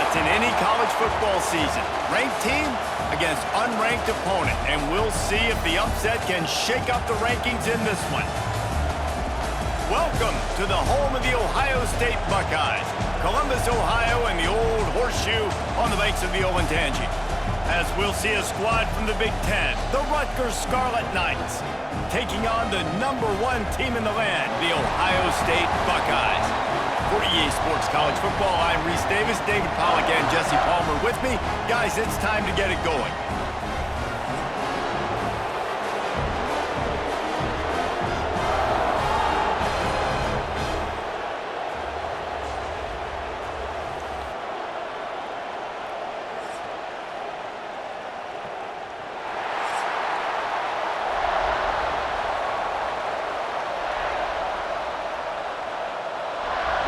upsets in any college football season. Ranked team against unranked opponent, and we'll see if the upset can shake up the rankings in this one. Welcome to the home of the Ohio State Buckeyes, Columbus, Ohio, and the old horseshoe on the banks of the Olentangy. As we'll see a squad from the Big Ten, the Rutgers Scarlet Knights, taking on the #1 team in the land, the Ohio State Buckeyes. For EA Sports College Football, I'm Reese Davis, David Pollack, and Jesse Palmer with me. Guys, it's time to get it going.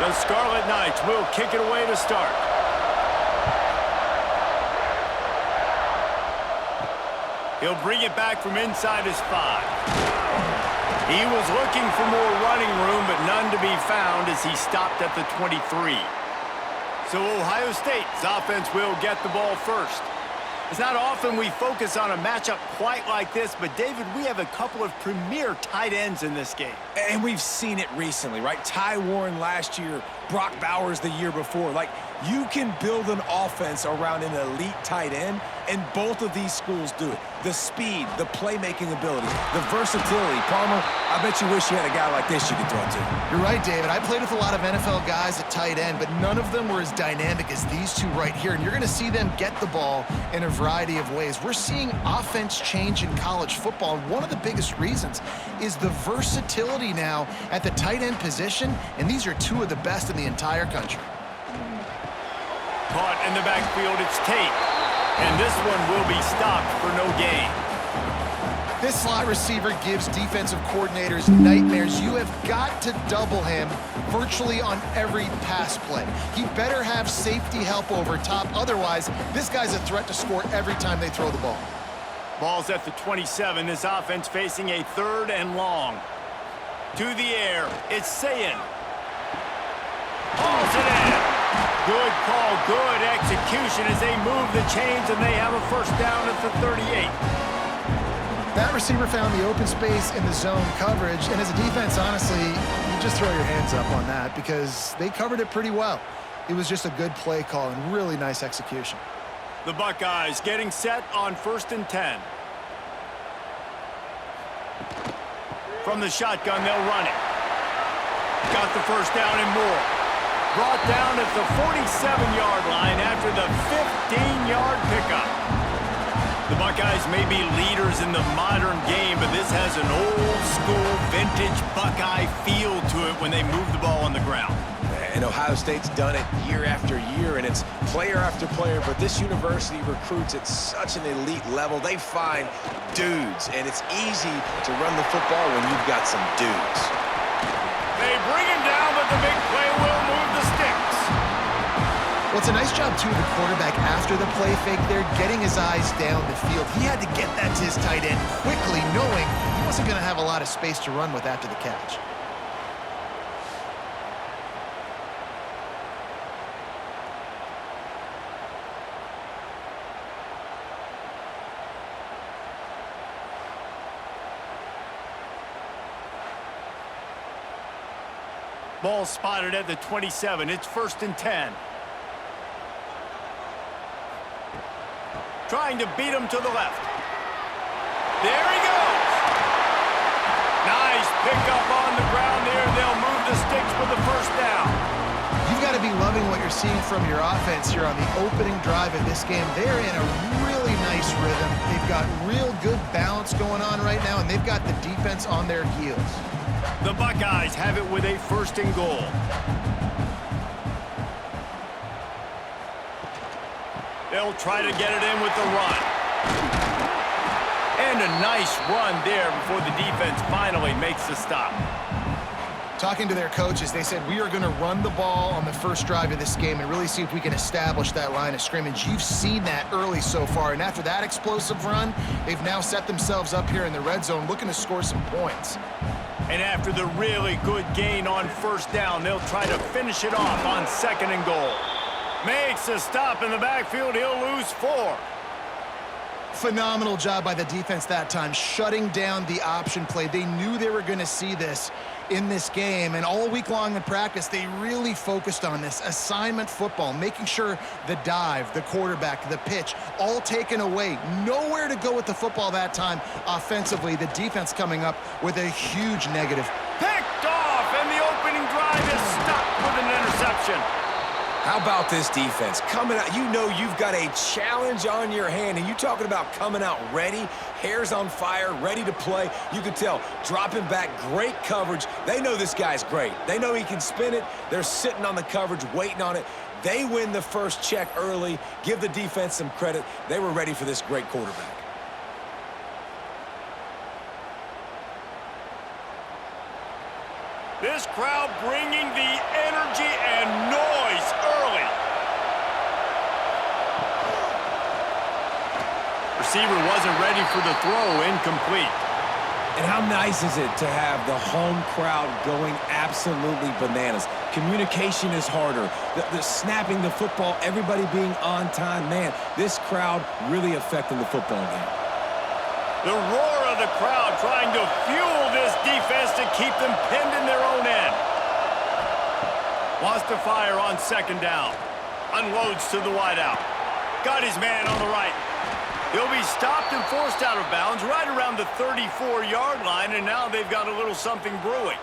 The Scarlet Knights will kick it away to start. He'll bring it back from inside his 5. He was looking for more running room, but none to be found as he stopped at the 23. So Ohio State's offense will get the ball first. It's not often we focus on a matchup quite like this, but David, we have a couple of premier tight ends in this game. And we've seen it recently, right? Ty Warren last year, Brock Bowers the year before. Like, you can build an offense around an elite tight end, and both of these schools do it. The speed, the playmaking ability, the versatility. Palmer, I bet you wish you had a guy like this you could throw to. You're right, David. I played with a lot of NFL guys at tight end, but none of them were as dynamic as these two right here. And you're going to see them get the ball in a variety of ways. We're seeing offense change in college football, and one of the biggest reasons is the versatility now at the tight end position, and these are two of the best in the entire country. Caught in the backfield, it's Tate. And this one will be stopped for no gain. This slot receiver gives defensive coordinators nightmares. You have got to double him virtually on every pass play. He better have safety help over top. Otherwise, this guy's a threat to score every time they throw the ball. Ball's at the 27. This offense facing a 3rd and long. To the air, it's Sayin. Hauls it in. Good call, good execution as they move the chains, and they have a first down at the 38. That receiver found the open space in the zone coverage, and as a defense, honestly, you just throw your hands up on that because they covered it pretty well. It was just a good play call and really nice execution. The Buckeyes getting set on 1st and 10. From the shotgun, they'll run it. Got the first down and more. Brought down at the 47-yard line after the 15-yard pickup. The Buckeyes may be leaders in the modern game, but this has an old-school, vintage Buckeye feel to it when they move the ball on the ground. And Ohio State's done it year after year, and it's player after player, but this university recruits at such an elite level. They find dudes, and it's easy to run the football when you've got some dudes. They bring him down, but the big play will move the sticks. Well, it's a nice job, too, of the quarterback after the play fake there, getting his eyes down the field. He had to get that to his tight end quickly, knowing he wasn't going to have a lot of space to run with after the catch. Ball spotted at the 27. It's 1st and 10. Trying to beat him to the left. There he goes. Nice pickup on the ground there. They'll move the sticks with the first down. You've got to be loving what you're seeing from your offense here on the opening drive of this game. They're in a really nice rhythm. They've got real good balance going on right now, and they've got the defense on their heels. The Buckeyes have it with a 1st and goal. They'll try to get it in with the run. And a nice run there before the defense finally makes the stop. Talking to their coaches, they said, we are going to run the ball on the first drive of this game and really see if we can establish that line of scrimmage. You've seen that early so far, and after that explosive run, they've now set themselves up here in the red zone looking to score some points. And after the really good gain on first down, they'll try to finish it off on 2nd and goal. Makes a stop in the backfield. He'll lose 4. Phenomenal job by the defense that time, shutting down the option play. They knew they were going to see this in this game, and all week long in practice, they really focused on this assignment football, making sure the dive, the quarterback, the pitch, all taken away. Nowhere to go with the football that time offensively. The defense coming up with a huge negative. Picked off, and the opening drive is stopped with an interception. How about this defense? Coming out, you know you've got a challenge on your hand, and you talking about coming out ready, hairs on fire, ready to play. You can tell, dropping back, great coverage. They know this guy's great. They know he can spin it. They're sitting on the coverage, waiting on it. They win the first check early. Give the defense some credit. They were ready for this great quarterback. This crowd bringing the energy and noise early. Receiver wasn't ready for the throw, incomplete. And how nice is it to have the home crowd going absolutely bananas? Communication is harder. The snapping the football, everybody being on time. Man, this crowd really affecting the football game. The roar of the crowd trying to fuel this defense to keep them pinned in their own end. Wants to fire on second down. Unloads to the wideout. Got his man on the right. He'll be stopped and forced out of bounds right around the 34-yard line, and now they've got a little something brewing.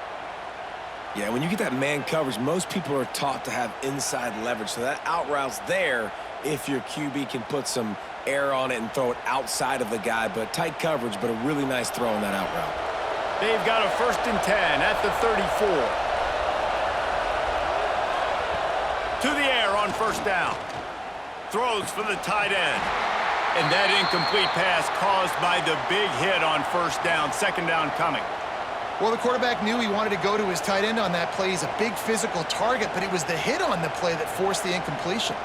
Yeah, when you get that man coverage, most people are taught to have inside leverage, so that out route's there if your QB can put some air on it and throw it outside of the guy, but tight coverage, but a really nice throw on that out route. They've got a 1st and 10 at the 34. To the air on 1st down. Throws for the tight end. And that incomplete pass caused by the big hit on 1st down. 2nd down coming. Well, the quarterback knew he wanted to go to his tight end on that play. He's a big physical target, but it was the hit on the play that forced the incompletion.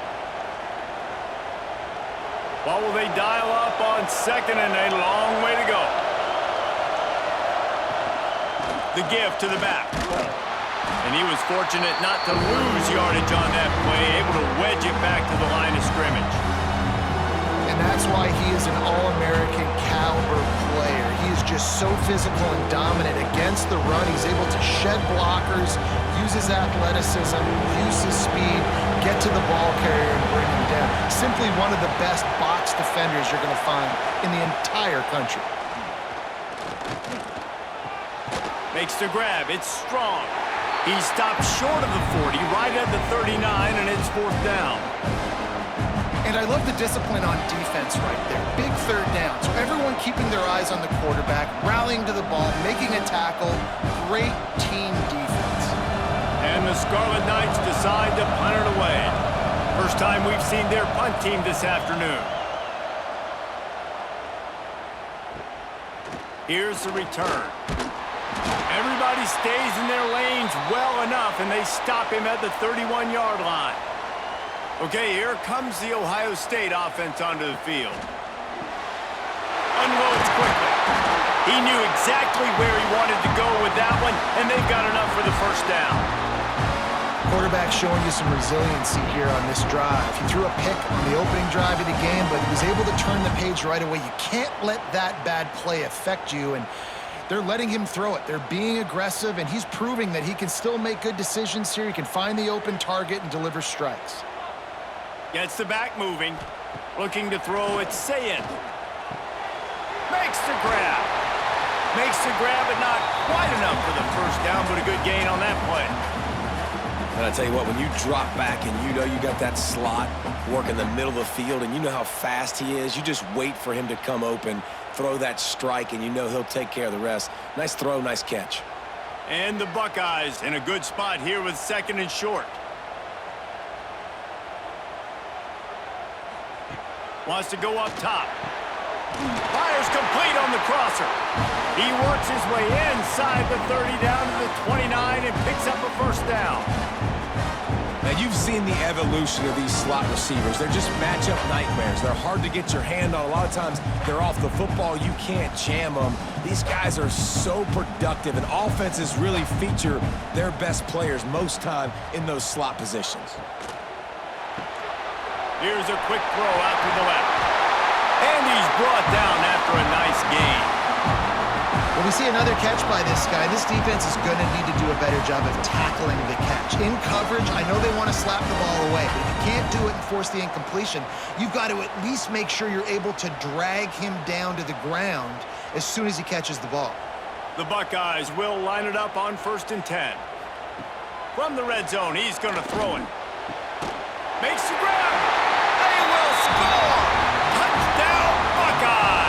What will they dial up on 2nd and a long way to go? The give to the back. And he was fortunate not to lose yardage on that play, able to wedge it back to the line of scrimmage. And that's why he is an All-American caliber player. He is just so physical and dominant against the run. He's able to shed blockers, use his athleticism, use his speed, get to the ball carrier and bring him down. Simply one of the best box defenders you're going to find in the entire country. Makes the grab. It's strong. He stopped short of the 40, right at the 39, and it's 4th down. And I love the discipline on defense right there. Big 3rd down. So everyone keeping their eyes on the quarterback, rallying to the ball, making a tackle. Great team defense. And the Scarlet Knights decide to punt it away. First time we've seen their punt team this afternoon. Here's the return. Everybody stays in their lanes well enough, and they stop him at the 31-yard line. Okay, here comes the Ohio State offense onto the field. Unloads quickly. He knew exactly where he wanted to go with that one, and they've got enough for the 1st down. Quarterback showing you some resiliency here on this drive. He threw a pick on the opening drive of the game, but he was able to turn the page right away. You can't let that bad play affect you, and they're letting him throw it. They're being aggressive, and he's proving that he can still make good decisions here. He can find the open target and deliver strikes. Gets the back moving. Looking to throw it. Sayin. Makes the grab. Makes the grab, but not quite enough for the 1st down, but a good gain on that play. And I tell you what, when you drop back and you know you got that slot work in the middle of the field and you know how fast he is, you just wait for him to come open, throw that strike, and you know he'll take care of the rest. Nice throw, nice catch. And the Buckeyes in a good spot here with 2nd and short. Wants to go up top. Fires complete on the crosser. He works his way inside the 30 down to the 29 and picks up a 1st down. Now, you've seen the evolution of these slot receivers. They're just matchup nightmares. They're hard to get your hand on. A lot of times, they're off the football. You can't jam them. These guys are so productive, and offenses really feature their best players most time in those slot positions. Here's a quick throw out to the left. And he's brought down after a nice gain. Well, we see another catch by this guy. This defense is going to need to do a better job of tackling the catch. In coverage, I know they want to slap the ball away, but if you can't do it and force the incompletion, you've got to at least make sure you're able to drag him down to the ground as soon as he catches the ball. The Buckeyes will line it up on 1st and 10. From the red zone, he's going to throw it. Makes the grab. They will score. Touchdown, Buckeyes.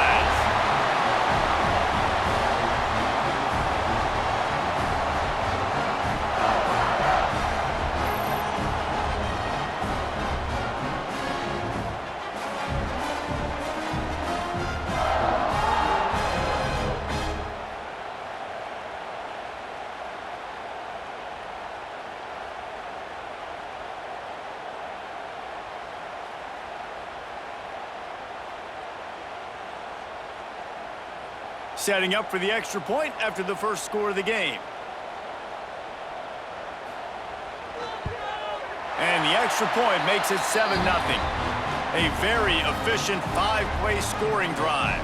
Setting up for the extra point after the first score of the game. And the extra point makes it 7-0. A very efficient 5-play scoring drive.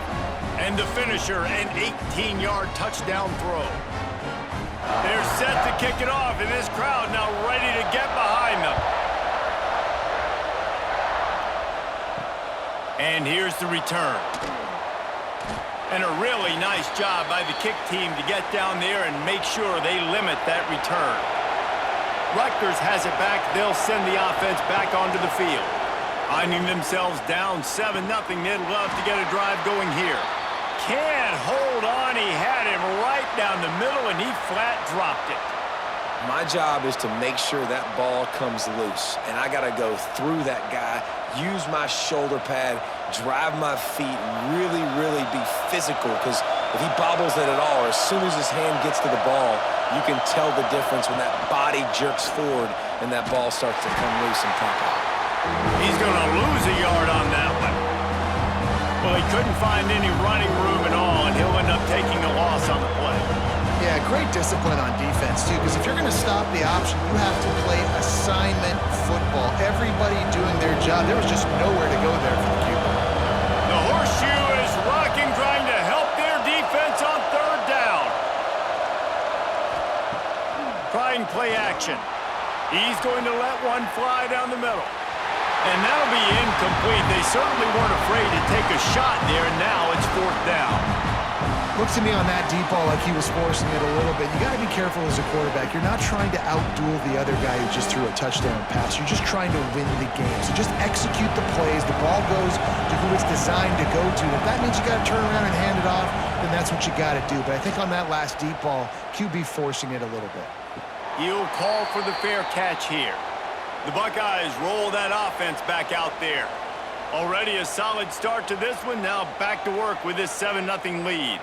And the finisher, an 18-yard touchdown throw. They're set to kick it off, and this crowd now ready to get behind them. And here's the return. And a really nice job by the kick team to get down there and make sure they limit that return. Rutgers has it back. They'll send the offense back onto the field. Finding themselves down 7-0, they'd love to get a drive going here. Can't hold on. He had him right down the middle, and he flat dropped it. My job is to make sure that ball comes loose, and I got to go through that guy, use my shoulder pad, drive my feet, really, really be physical, because if he bobbles it at all, or as soon as his hand gets to the ball, you can tell the difference when that body jerks forward and that ball starts to come loose and pop out. He's going to lose a yard on that one. Well, he couldn't find any running room at all, and he'll end up taking a loss on the play. Yeah, great discipline on defense, too, because if you're going to stop the option, you have to play assignment football. Everybody doing their job. There was just nowhere to go there for the QB. The horseshoe is rocking, trying to help their defense on 3rd down. Trying play action. He's going to let one fly down the middle. And that'll be incomplete. They certainly weren't afraid to take a shot there, and now it's 4th down. Looks to me on that deep ball like he was forcing it a little bit. You got to be careful as a quarterback. You're not trying to outduel the other guy who just threw a touchdown pass. You're just trying to win the game. So just execute the plays. The ball goes to who it's designed to go to. If that means you got to turn around and hand it off, then that's what you got to do. But I think on that last deep ball, QB forcing it a little bit. He'll call for the fair catch here. The Buckeyes roll that offense back out there. Already a solid start to this one. Now back to work with this 7-0 lead.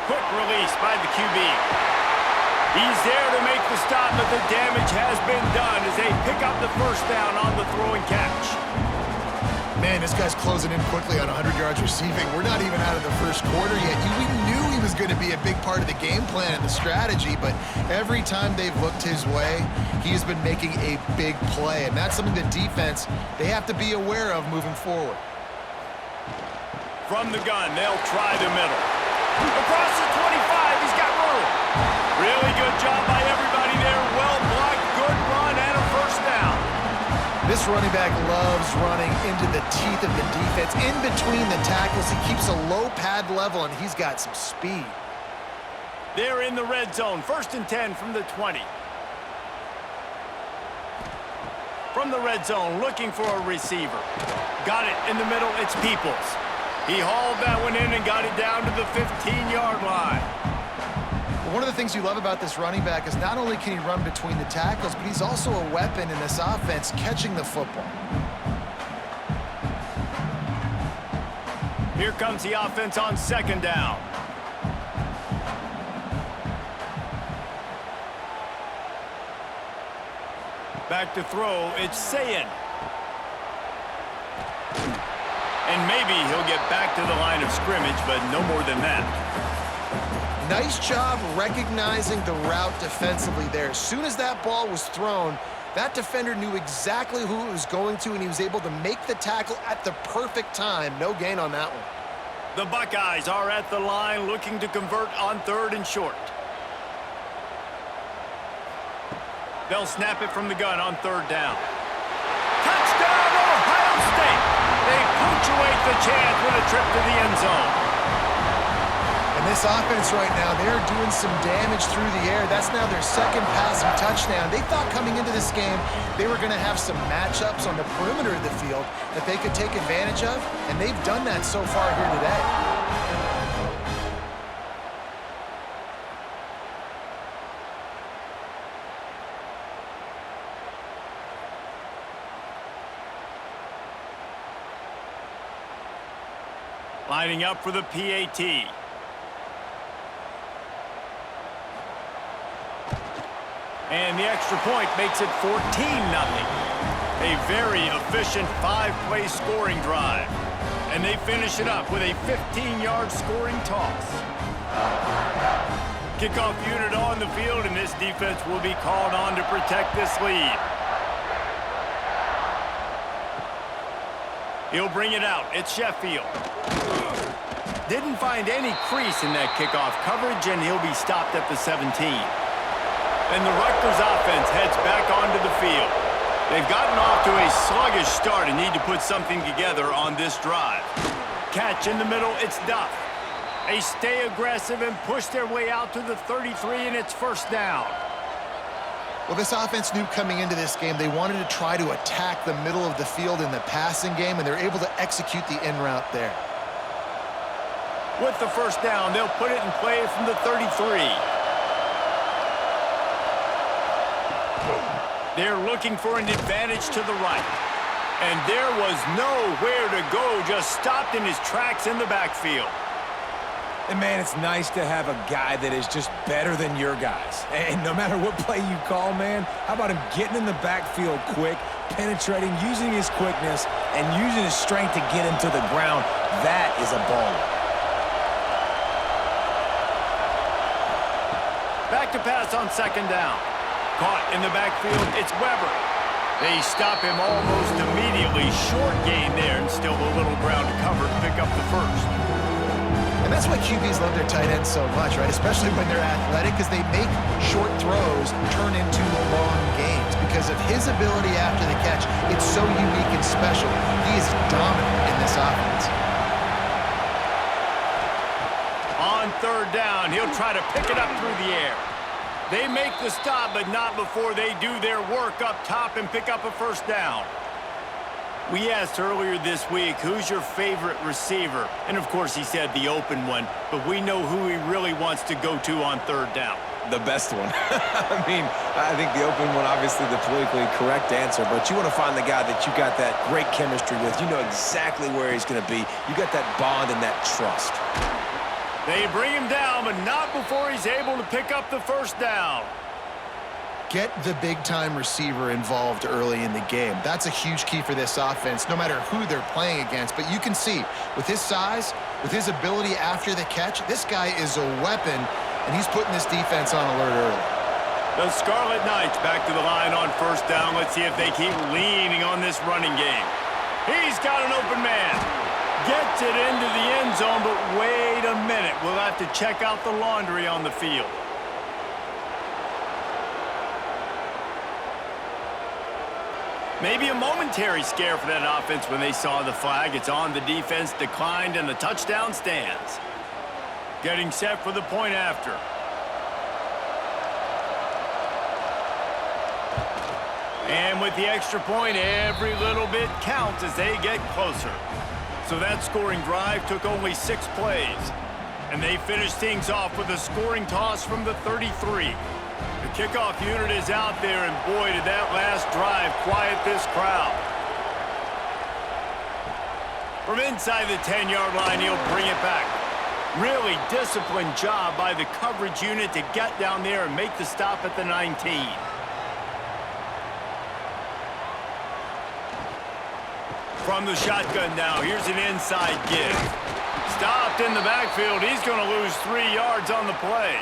Quick release by the QB. He's there to make the stop, but the damage has been done as they pick up the 1st down on the throwing catch. Man, this guy's closing in quickly on 100 yards receiving. We're not even out of the 1st quarter yet. We knew he was going to be a big part of the game plan and the strategy, but every time they've looked his way, he has been making a big play, and that's something the defense, they have to be aware of moving forward. From the gun, they'll try the middle. Across the 25, he's got room. Really good job by everybody there. Well blocked, good run, and a 1st down. This running back loves running into the teeth of the defense. In between the tackles, he keeps a low pad level, and he's got some speed. They're in the red zone. 1st and 10 from the 20. From the red zone, looking for a receiver. Got it in the middle. It's Peoples. He hauled that one in and got it down to the 15-yard line. One of the things you love about this running back is not only can he run between the tackles, but he's also a weapon in this offense catching the football. Here comes the offense on 2nd down. Back to throw, it's Sayin. And maybe he'll get back to the line of scrimmage, but no more than that. Nice job recognizing the route defensively there. As soon as that ball was thrown, that defender knew exactly who it was going to, and he was able to make the tackle at the perfect time. No gain on that one. The Buckeyes are at the line looking to convert on 3rd and short. They'll snap it from the gun on 3rd down. Touchdown, Ohio State! They punctuate the chance with a trip to the end zone. And this offense right now, they're doing some damage through the air. That's now their 2nd passing touchdown. They thought coming into this game they were going to have some matchups on the perimeter of the field that they could take advantage of, and they've done that so far here today. Lining up for the PAT. And the extra point makes it 14-0. A very efficient 5-play scoring drive. And they finish it up with a 15-yard scoring toss. Kickoff unit on the field, and this defense will be called on to protect this lead. He'll bring it out. It's Sheffield. Didn't find any crease in that kickoff coverage, and he'll be stopped at the 17. And the Rutgers offense heads back onto the field. They've gotten off to a sluggish start and need to put something together on this drive. Catch in the middle, it's Duff. They stay aggressive and push their way out to the 33, and it's 1st down. Well, this offense knew coming into this game they wanted to try to attack the middle of the field in the passing game, and they're able to execute the in route there. With the 1st down, they'll put it in play from the 33. They're looking for an advantage to the right. And there was nowhere to go, just stopped in his tracks in the backfield. And, man, it's nice to have a guy that is just better than your guys. And no matter what play you call, man, how about him getting in the backfield quick, penetrating, using his quickness, and using his strength to get him to the ground. That is a baller. Back to pass on 2nd down. Caught in the backfield, it's Weber. They stop him almost immediately. Short gain there, and still a little ground to cover to pick up the 1st. And that's why QBs love their tight ends so much, right? Especially when they're athletic, because they make short throws turn into long gains. Because of his ability after the catch, it's so unique and special. He is dominant in this offense. On 3rd down, he'll try to pick it up through the air. They make the stop, but not before they do their work up top and pick up a 1st down. We asked earlier this week, who's your favorite receiver? And, of course, he said the open one, but we know who he really wants to go to on 3rd down. The best one. I mean, I think the open one, obviously the politically correct answer, but you want to find the guy that you got that great chemistry with. You know exactly where he's going to be. You got that bond and that trust. They bring him down, but not before he's able to pick up the 1st down. Get the big-time receiver involved early in the game. That's a huge key for this offense, no matter who they're playing against. But you can see, with his size, with his ability after the catch, this guy is a weapon, and he's putting this defense on alert early. The Scarlet Knights back to the line on 1st down. Let's see if they keep leaning on this running game. He's got an open man. Gets it into the end zone, but wait a minute. We'll have to check out the laundry on the field. Maybe a momentary scare for that offense when they saw the flag. It's on, the defense declined, and the touchdown stands. Getting set for the point after. And with the extra point, every little bit counts as they get closer. So that scoring drive took only 6 plays. And they finished things off with a scoring toss from the 33. The kickoff unit is out there, and boy, did that last drive quiet this crowd. From inside the 10-yard line, he'll bring it back. Really disciplined job by the coverage unit to get down there and make the stop at the 19. From the shotgun now, here's an inside give. stopped in the backfield. He's going to lose 3 yards on the play.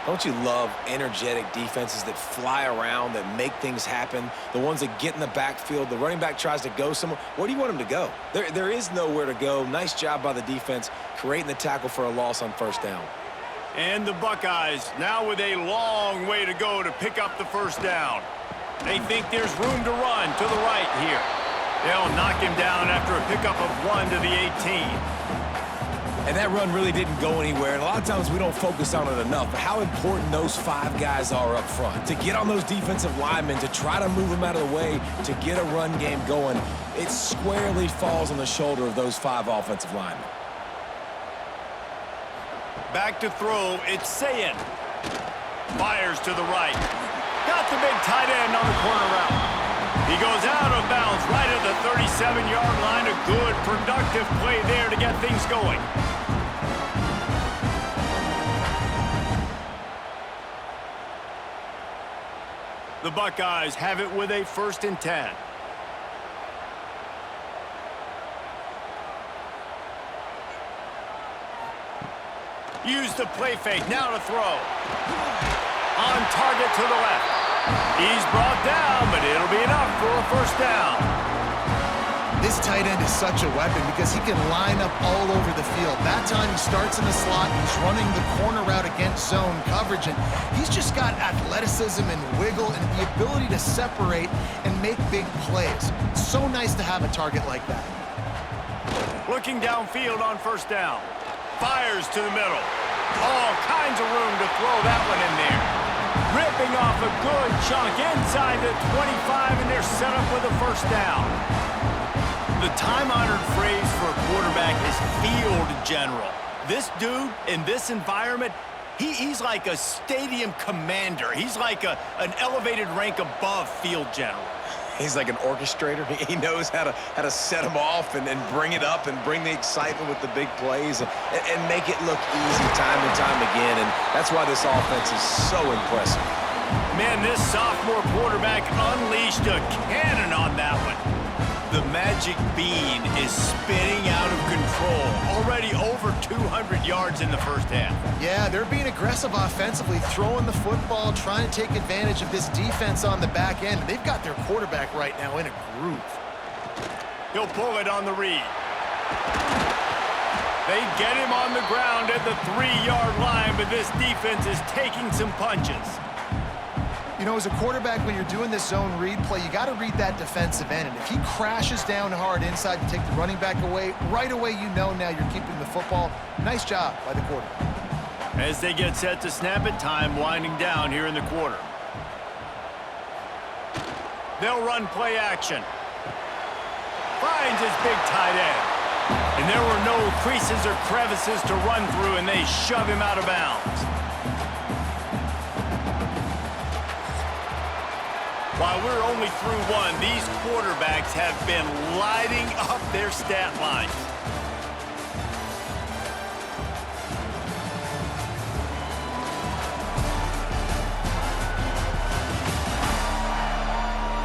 Don't you love energetic defenses that fly around, that make things happen? The ones that get in the backfield, the running back tries to go somewhere. Where do you want him to go? There is nowhere to go. Nice job by the defense creating the tackle for a loss on first down. And the Buckeyes now with a long way to go to pick up the first down. They think there's room to run to the right here. They'll knock him down after a pickup of 1 to the 18. And that run really didn't go anywhere. And a lot of times we don't focus on it enough. But how important those 5 guys are up front. To get on those defensive linemen, to try to move them out of the way, to get a run game going, it squarely falls on the shoulder of those 5 offensive linemen. Back to throw, it's Sayin. Fires to the right. Got the big tight end on the corner route. He goes out of bounds right at the 37-yard line. A good, productive play there to get things going. The Buckeyes have it with a 1st and 10. Use the play fake, now to throw. On target to the left. He's brought down, but it'll be enough for a first down. This tight end is such a weapon because he can line up all over the field. That time he starts in the slot, he's running the corner route against zone coverage, and he's just got athleticism and wiggle and the ability to separate and make big plays. It's so nice to have a target like that. Looking downfield on first down. Fires to the middle. All kinds of room to throw that one in there. Ripping off a good chunk inside the 25, and they're set up with a first down. The time-honored phrase for a quarterback is field general. This dude, in this environment, he's like a stadium commander. He's like an elevated rank above field general. He's like an orchestrator. He knows how to set them off and bring it up and bring the excitement with the big plays and make it look easy time and time again. And that's why this offense is so impressive. Man, this sophomore quarterback unleashed a cannon on that one. The magic bean is spinning out of control. Already over 200 yards in the first half. Yeah, they're being aggressive offensively, throwing the football, trying to take advantage of this defense on the back end. They've got their quarterback right now in a groove. He'll pull it on the read. They get him on the ground at the 3-yard line, but this defense is taking some punches. You know, as a quarterback, when you're doing this zone read play, you got to read that defensive end. And if he crashes down hard inside to take the running back away, right away you know now you're keeping the football. Nice job by the quarterback. As they get set to snap it, time winding down here in the quarter. They'll run play action. Finds his big tight end. And there were no creases or crevices to run through, and they shove him out of bounds. While we're only through one, these quarterbacks have been lighting up their stat lines.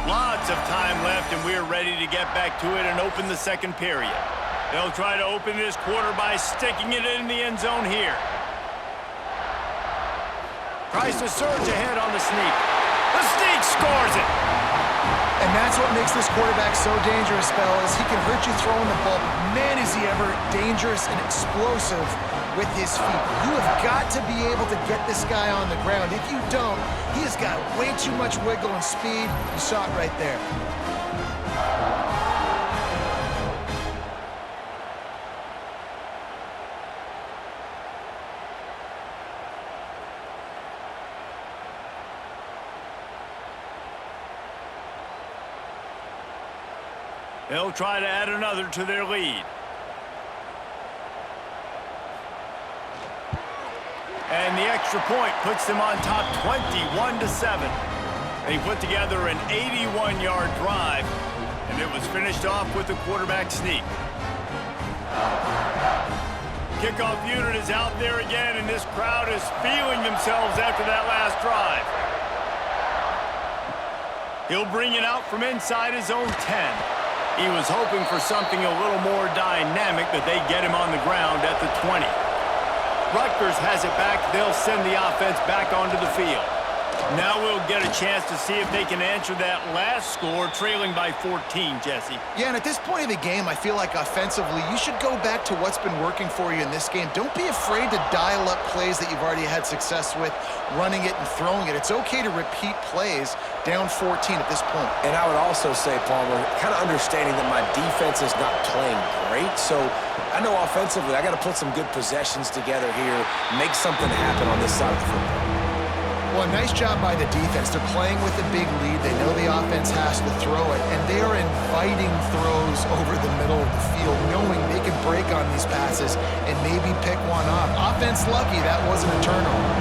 Lots of time left, and we're ready to get back to it and open the second period. They'll try to open this quarter by sticking it in the end zone here. Tries to surge ahead on the sneak. The sneak scores it. And that's what makes this quarterback so dangerous, fellas. He can hurt you throwing the ball, but man, is he ever dangerous and explosive with his feet. You have got to be able to get this guy on the ground. If you don't, he has got way too much wiggle and speed. You saw it right there. They'll try to add another to their lead. And the extra point puts them on top 21-7. They put together an 81-yard drive, and it was finished off with a quarterback sneak. Kickoff unit is out there again, and this crowd is feeling themselves after that last drive. He'll bring it out from inside his own 10. He was hoping for something a little more dynamic, but they get him on the ground at the 20. Rutgers has it back. They'll send the offense back onto the field. Now we'll get a chance to see if they can answer that last score, trailing by 14, Jesse. Yeah, and at this point of the game, I feel like offensively, you should go back to what's been working for you in this game. Don't be afraid to dial up plays that you've already had success with, running it and throwing it. It's okay to repeat plays down 14 at this point. And I would also say, Palmer, kind of understanding that my defense is not playing great, so I know offensively I got to put some good possessions together here, make something happen on this side of the football. Well, nice job by the defense. They're playing with a big lead. They know the offense has to throw it, and they are inviting throws over the middle of the field, knowing they can break on these passes and maybe pick one off. Offense lucky that wasn't a turnover.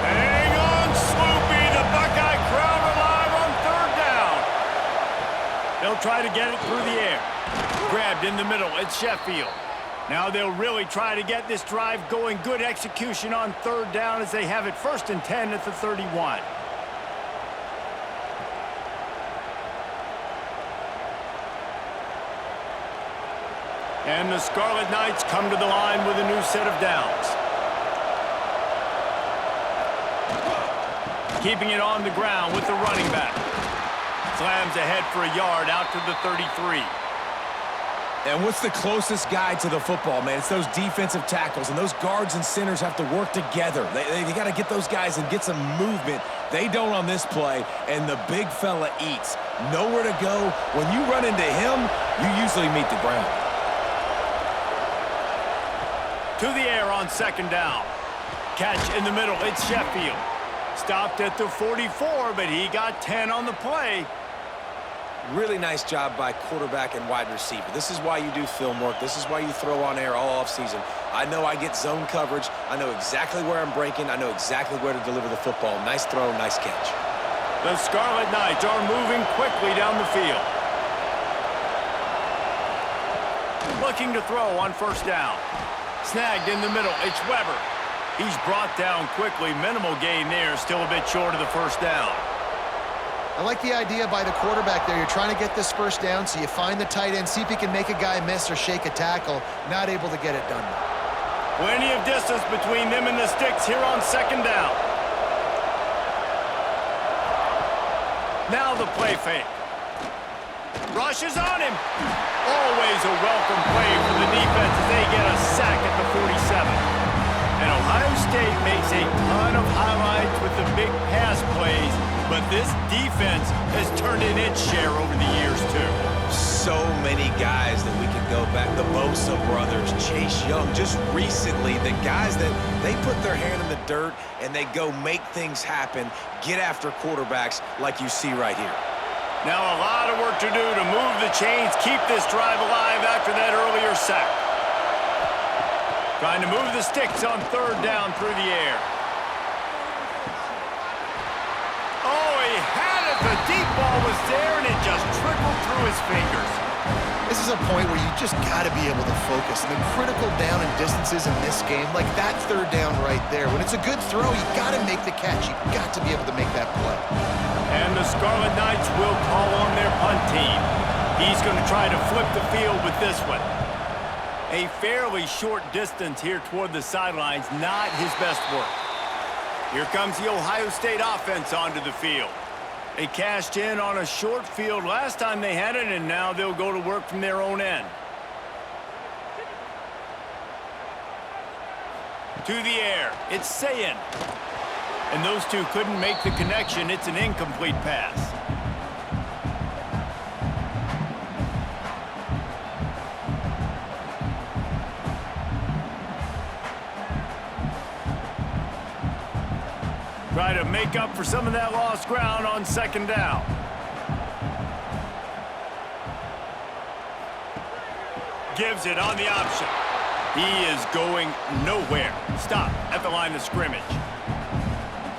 Hang on, Sloopy. The Buckeye crowd alive on third down. They'll try to get it through the air. Grabbed in the middle. It's Sheffield. Now they'll really try to get this drive going. Good execution on third down as they have it 1st and 10 at the 31. And the Scarlet Knights come to the line with a new set of downs. Keeping it on the ground with the running back. Slams ahead for a yard out to the 33. And what's the closest guy to the football, man? It's those defensive tackles, and those guards and centers have to work together. They got to get those guys and get some movement. They don't on this play, and the big fella eats. Nowhere to go. When you run into him, you usually meet the ground. To the air on 2nd down. Catch in the middle. It's Sheffield. Stopped at the 44, but he got 10 on the play. Really nice job by quarterback and wide receiver. This is why you do film work. This is why you throw on air all offseason. I know I get zone coverage. I know exactly where I'm breaking. I know exactly where to deliver the football. Nice throw, nice catch. The Scarlet Knights are moving quickly down the field. Looking to throw on 1st down. Snagged in the middle. It's Weber. He's brought down quickly. Minimal gain there. Still a bit short of the 1st down. I like the idea by the quarterback there. You're trying to get this 1st down, so you find the tight end, see if he can make a guy miss or shake a tackle. Not able to get it done. Plenty of distance between them and the sticks here on 2nd down. Now the play fake. Rushes on him. Always a welcome play for the defense as they get a sack at the 47. And Ohio State makes a ton of highlights with the big pass plays, but this defense has turned in its share over the years, too. So many guys that we can go back. The Bosa brothers, Chase Young. Just recently, the guys that they put their hand in the dirt and they go make things happen, get after quarterbacks like you see right here. Now a lot of work to do to move the chains, keep this drive alive after that earlier sack. Trying to move the sticks on 3rd down through the air. Oh, he had it. The deep ball was there, and it just trickled through his fingers. This is a point where you just got to be able to focus. The critical down and distances in this game, like that 3rd down right there. When it's a good throw, you got to make the catch. You got to be able to make that play. And the Scarlet Knights will call on their punt team. He's going to try to flip the field with this one. A fairly short distance here toward the sidelines, not his best work. Here comes the Ohio State offense onto the field. They cashed in on a short field last time they had it, and now they'll go to work from their own end. To the air, it's Sayin. And those two couldn't make the connection. It's an incomplete pass. Try to make up for some of that lost ground on 2nd down. Gives it on the option. He is going nowhere. Stop at the line of scrimmage.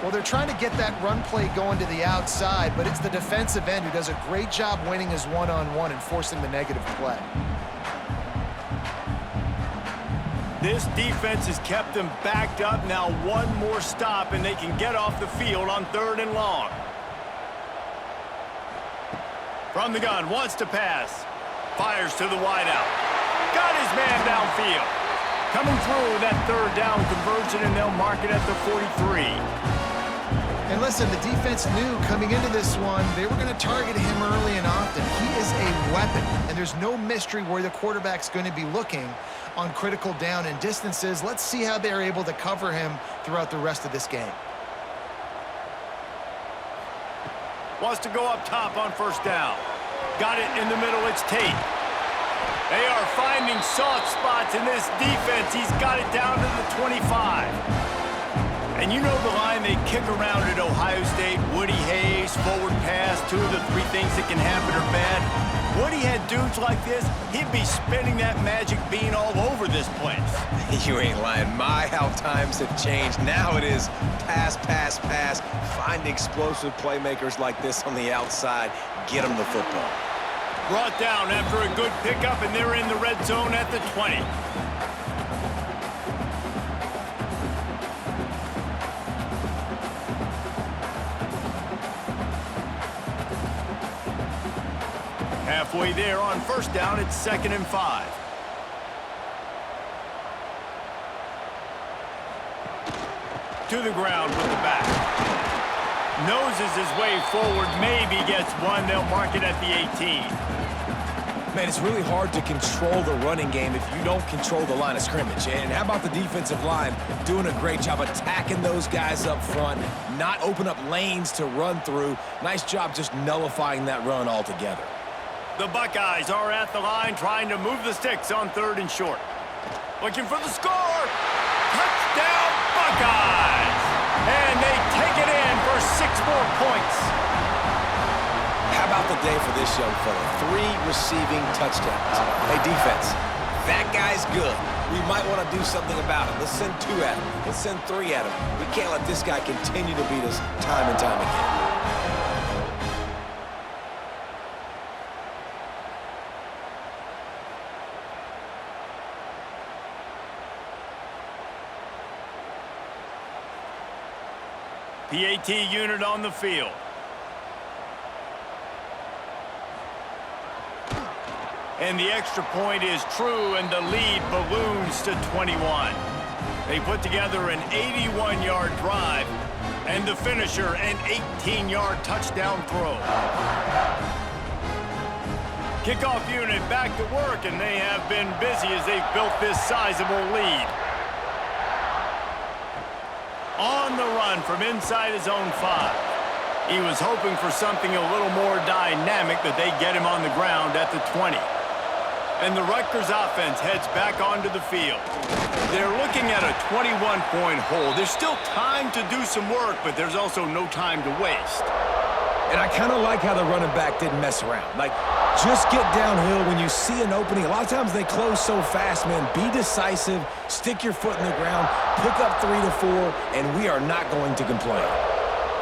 Well, they're trying to get that run play going to the outside, but it's the defensive end who does a great job winning his one-on-one and forcing the negative play. This defense has kept them backed up. Now one more stop, and they can get off the field on 3rd and long. From the gun, wants to pass. Fires to the wideout. Got his man downfield. Coming through that third down conversion, and they'll mark it at the 43. And listen, the defense knew coming into this one, they were going to target him early and often. He is a weapon, and there's no mystery where the quarterback's going to be looking on critical down and distances. Let's see how they're able to cover him throughout the rest of this game. Wants to go up top on first down. Got it in the middle, it's Tate. They are finding soft spots in this defense. He's got it down to the 25. And you know the line they kick around at Ohio State. Woody Hayes, forward pass, 2 of the 3 things that can happen are bad. Woody had dudes like this, he'd be spinning that magic bean all over this place. You ain't lying. My, how times have changed. Now it is pass, pass, pass. Find explosive playmakers like this on the outside. Get them the football. Brought down after a good pickup, and they're in the red zone at the 20. Halfway there on first down, it's 2nd and 5. To the ground with the back. Noses his way forward, maybe gets one. They'll mark it at the 18. Man, it's really hard to control the running game if you don't control the line of scrimmage. And how about the defensive line doing a great job attacking those guys up front, not open up lanes to run through. Nice job just nullifying that run altogether. The Buckeyes are at the line trying to move the sticks on 3rd and short. Looking for the score. Touchdown, Buckeyes! And they take it in for 6 more points. How about the day for this young fella? 3 receiving touchdowns. Hey, defense, that guy's good. We might want to do something about it. Let's send 2 at him. Let's send 3 at him. We can't let this guy continue to beat us time and time again. PAT unit on the field. And the extra point is true, and the lead balloons to 21. They put together an 81-yard drive, and the finisher, an 18-yard touchdown throw. Kickoff unit back to work, and they have been busy as they've built this sizable lead. On the run from inside his own 5. He was hoping for something a little more dynamic, that they get him on the ground at the 20. And the Rutgers offense heads back onto the field. They're looking at a 21-point hole. There's still time to do some work, but there's also no time to waste. And I kind of like how the running back didn't mess around. Like, just get downhill when you see an opening. A lot of times they close so fast, man. Be decisive, stick your foot in the ground, pick up 3 to 4, and we are not going to complain.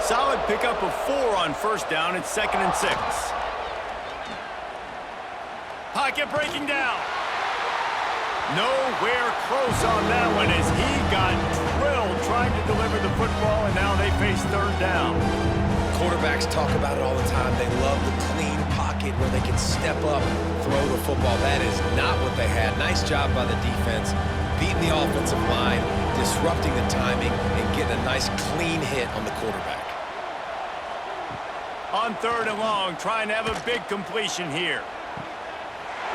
Solid pickup of 4 on first down. It's 2nd and 6. Pocket breaking down. Nowhere close on that one as he got drilled trying to deliver the football, and now they face 3rd down. Quarterbacks talk about it all the time. They love the clean pocket where they can step up, throw the football. That is not what they had. Nice job by the defense, beating the offensive line, disrupting the timing, and getting a nice clean hit on the quarterback. On 3rd and long, trying to have a big completion here.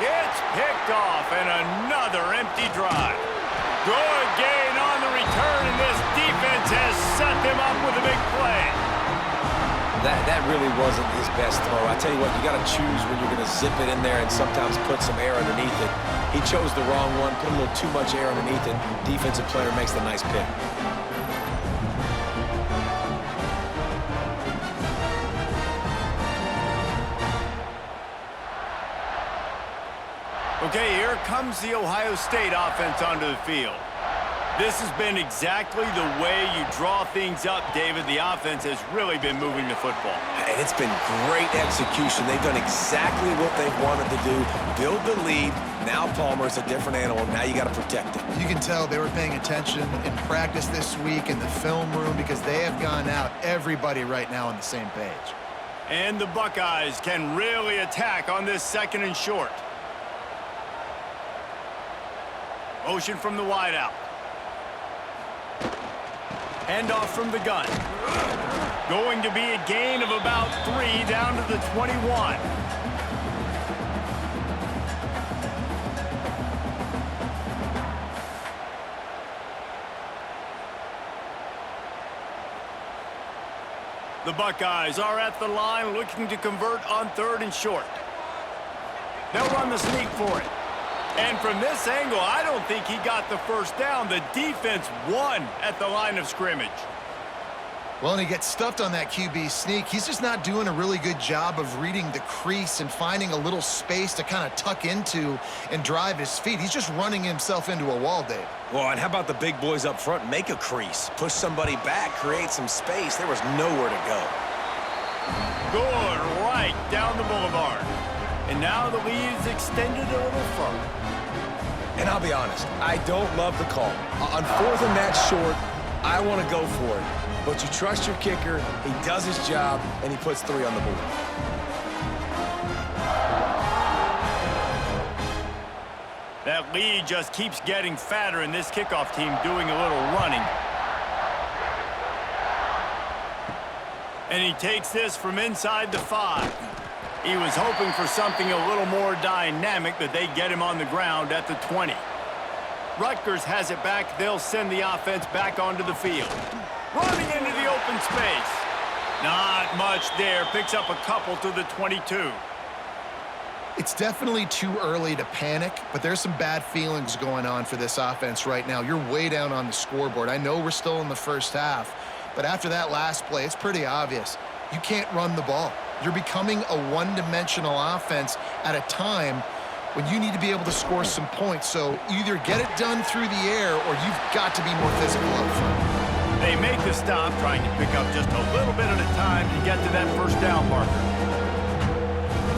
It's picked off, and another empty drive. Good gain on the return, and this defense has set them up with a big play. That really wasn't his best throw. I tell you what, you got to choose when you're going to zip it in there and sometimes put some air underneath it. He chose the wrong one, put a little too much air underneath it. Defensive player makes the nice pick. Okay, here comes the Ohio State offense onto the field. This has been exactly the way you draw things up, David. The offense has really been moving the football. And it's been great execution. They've done exactly what they've wanted to do. Build the lead. Now Palmer's a different animal. Now you got to protect it. You can tell they were paying attention in practice this week in the film room because they have gone out, everybody right now on the same page. And the Buckeyes can really attack on this 2nd and short. Motion from the wideout. Handoff from the gun. Going to be a gain of about 3 down to the 21. The Buckeyes are at the line looking to convert on 3rd and short. They'll run the sneak for it. And from this angle, I don't think he got the first down. The defense won at the line of scrimmage. Well, and he gets stuffed on that QB sneak. He's just not doing a really good job of reading the crease and finding a little space to kind of tuck into and drive his feet. He's just running himself into a wall, Dave. Well, and how about the big boys up front? Make a crease. Push somebody back. Create some space. There was nowhere to go. Good right down the boulevard. And now the lead is extended a little further. And I'll be honest, I don't love the call. On 4th and that short, I want to go for it. But you trust your kicker, he does his job, and he puts 3 on the board. That lead just keeps getting fatter, and this kickoff team doing a little running. And he takes this from inside the 5. He was hoping for something a little more dynamic, but they get him on the ground at the 20. Rutgers has it back. They'll send the offense back onto the field. Running into the open space. Not much there. Picks up a couple to the 22. It's definitely too early to panic, but there's some bad feelings going on for this offense right now. You're way down on the scoreboard. I know we're still in the first half, but after that last play, it's pretty obvious. You can't run the ball. You're becoming a one-dimensional offense at a time when you need to be able to score some points. So either get it done through the air or you've got to be more physical up front. They make the stop, trying to pick up just a little bit at a time to get to that first down marker.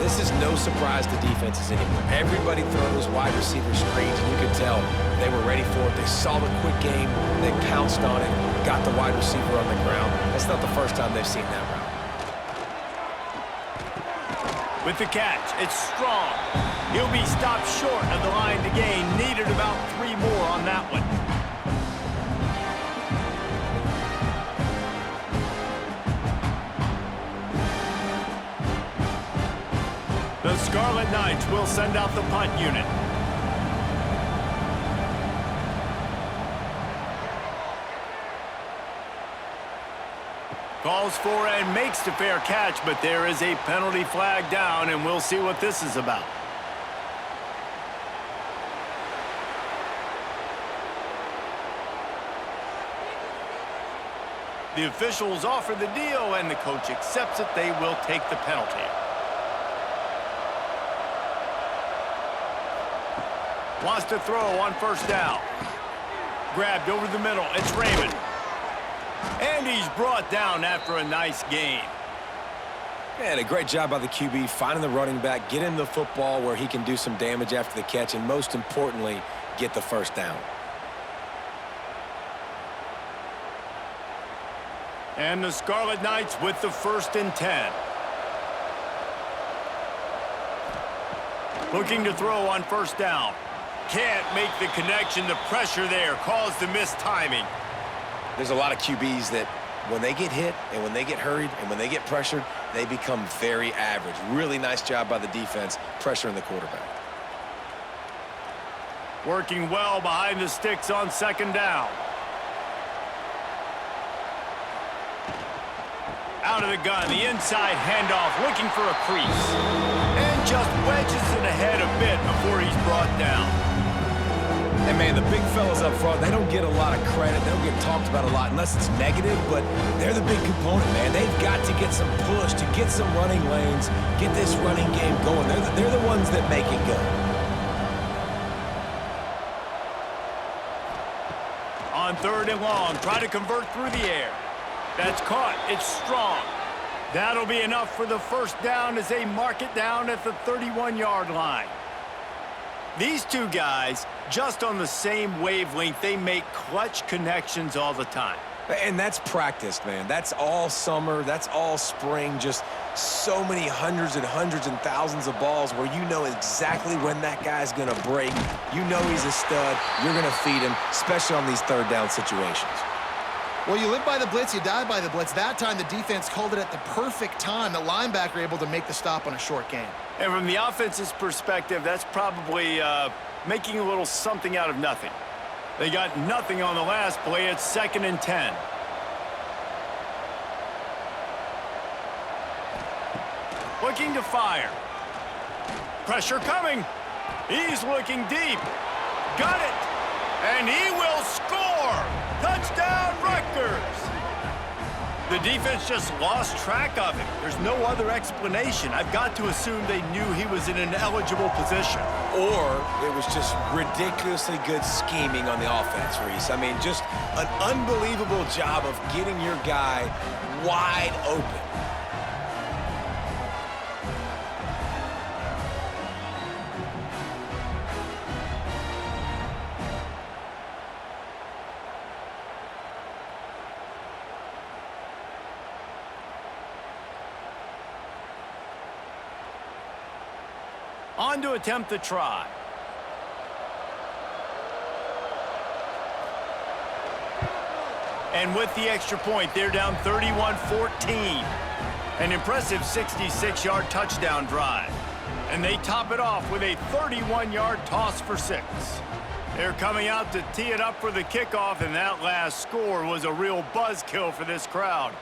This is no surprise to defenses anymore. Everybody throws wide receiver screens, and you could tell they were ready for it. They saw the quick game. They pounced on it, got the wide receiver on the ground. That's not the first time they've seen that route. With the catch, it's Strong. He'll be stopped short of the line to gain. Needed about 3 more on that one. The Scarlet Knights will send out the punt unit. Calls for and makes the fair catch, but there is a penalty flag down, and we'll see what this is about. The officials offer the deal, and the coach accepts it. They will take the penalty. Wants to throw on first down. Grabbed over the middle. It's Raymond. And he's brought down after a nice gain. And a great job by the QB finding the running back, get him the football where he can do some damage after the catch, and most importantly, get the first down. And the Scarlet Knights with the 1st and 10. Looking to throw on first down. Can't make the connection. The pressure there caused the missed timing. There's a lot of QBs that when they get hit and when they get hurried and when they get pressured, they become very average. Really nice job by the defense pressuring the quarterback. Working well behind the sticks on 2nd down. Out of the gun, the inside handoff, looking for a crease. And just wedges it ahead a bit before he's brought down. And, man, the big fellas up front, they don't get a lot of credit. They don't get talked about a lot unless it's negative, but they're the big component, man. They've got to get some push, to get some running lanes, get this running game going. They're the ones that make it go. On 3rd and long, try to convert through the air. That's caught. It's Strong. That'll be enough for the first down as they mark it down at the 31-yard line. These two guys, just on the same wavelength, they make clutch connections all the time. And that's practice, man. That's all summer. That's all spring. Just so many hundreds and thousands of balls where you know exactly when that guy's going to break. You know he's a stud. You're going to feed him, especially on these third down situations. Well, you live by the blitz, you die by the blitz. That time, the defense called it at the perfect time. The linebacker able to make the stop on a short gain. And from the offense's perspective, that's probably making a little something out of nothing. They got nothing on the last play. It's 2nd and 10. Looking to fire. Pressure coming. He's looking deep. Got it. And he will score. Touchdown, Rutgers. The defense just lost track of him. There's no other explanation. I've got to assume they knew he was in an eligible position. Or it was just ridiculously good scheming on the offense, Reese. I mean, just an unbelievable job of getting your guy wide open. On to attempt the try. And with the extra point, they're down 31-14. An impressive 66-yard touchdown drive. And they top it off with a 31-yard toss for 6. They're coming out to tee it up for the kickoff, and that last score was a real buzzkill for this crowd.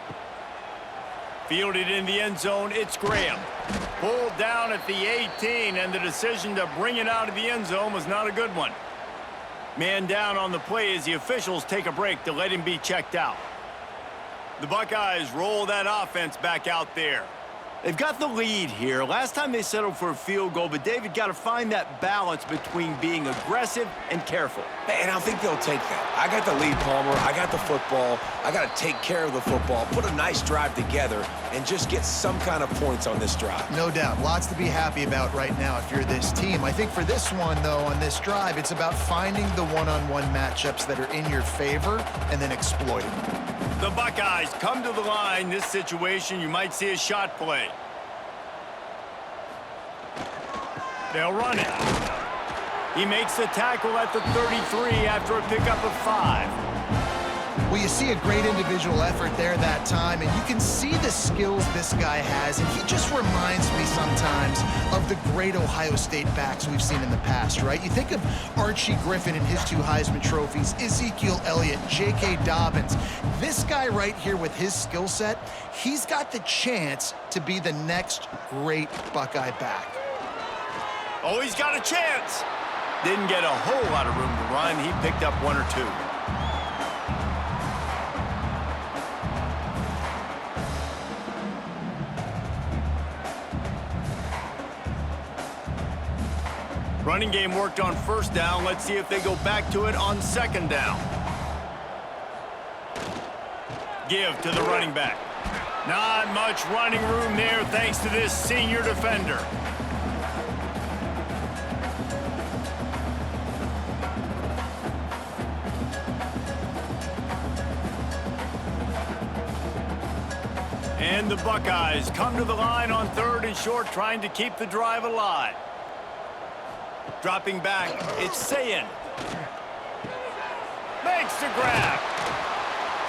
Fielded in the end zone, it's Graham. Pulled down at the 18, and the decision to bring it out of the end zone was not a good one. Man down on the play as the officials take a break to let him be checked out. The Buckeyes roll that offense back out there. They've got the lead here. Last time they settled for a field goal, but David got to find that balance between being aggressive and careful. And I think they'll take that. I got the lead, Palmer. I got the football. I got to take care of the football, put a nice drive together, and just get some kind of points on this drive. No doubt. Lots to be happy about right now if you're this team. I think for this one, though, on this drive, it's about finding the one-on-one matchups that are in your favor and then exploiting them. The Buckeyes come to the line. This situation, you might see a shot play. They'll run it. He makes the tackle at the 33 after a pickup of 5. Well, you see a great individual effort there that time, and you can see the skills this guy has, and he just reminds me sometimes of the great Ohio State backs we've seen in the past, right? You think of Archie Griffin and his 2 Heisman trophies, Ezekiel Elliott, J.K. Dobbins. This guy right here with his skill set, he's got the chance to be the next great Buckeye back. Oh, he's got a chance. Didn't get a whole lot of room to run. He picked up 1 or 2. Running game worked on 1st down. Let's see if they go back to it on 2nd down. Give to the running back. Not much running room there thanks to this senior defender. And the Buckeyes come to the line on 3rd and short, trying to keep the drive alive. Dropping back, it's Sayin. Makes the grab.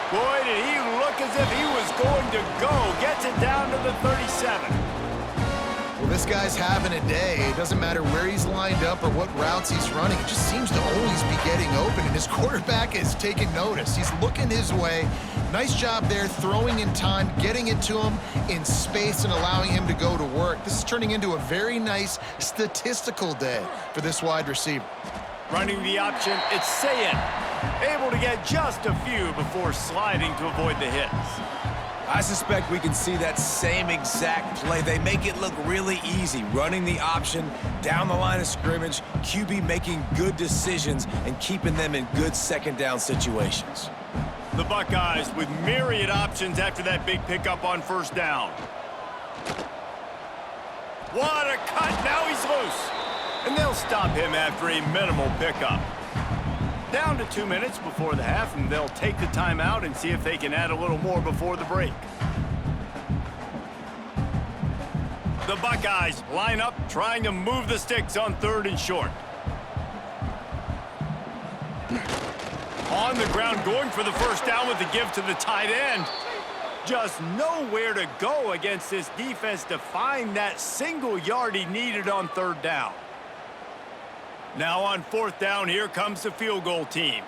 Boy, did he look as if he was going to go. Gets it down to the 37. Well, this guy's having a day. It doesn't matter where he's lined up or what routes he's running. It just seems to always be getting open, and his quarterback is taking notice. He's looking his way. Nice job there, throwing in time, getting it to him in space and allowing him to go to work. This is turning into a very nice statistical day for this wide receiver. Running the option, it's Sayin. Able to get just a few before sliding to avoid the hits. I suspect we can see that same exact play. They make it look really easy, running the option down the line of scrimmage, QB making good decisions and keeping them in good 2nd down situations. The Buckeyes with myriad options after that big pickup on 1st down. What a cut, now he's loose. And they'll stop him after a minimal pickup. Down to 2 minutes before the half, and they'll take the timeout and see if they can add a little more before the break. The Buckeyes line up, trying to move the sticks on 3rd and short. On the ground, going for the first down with the give to the tight end. Just nowhere to go against this defense to find that single yard he needed on 3rd down. Now on 4th down, here comes the field goal team.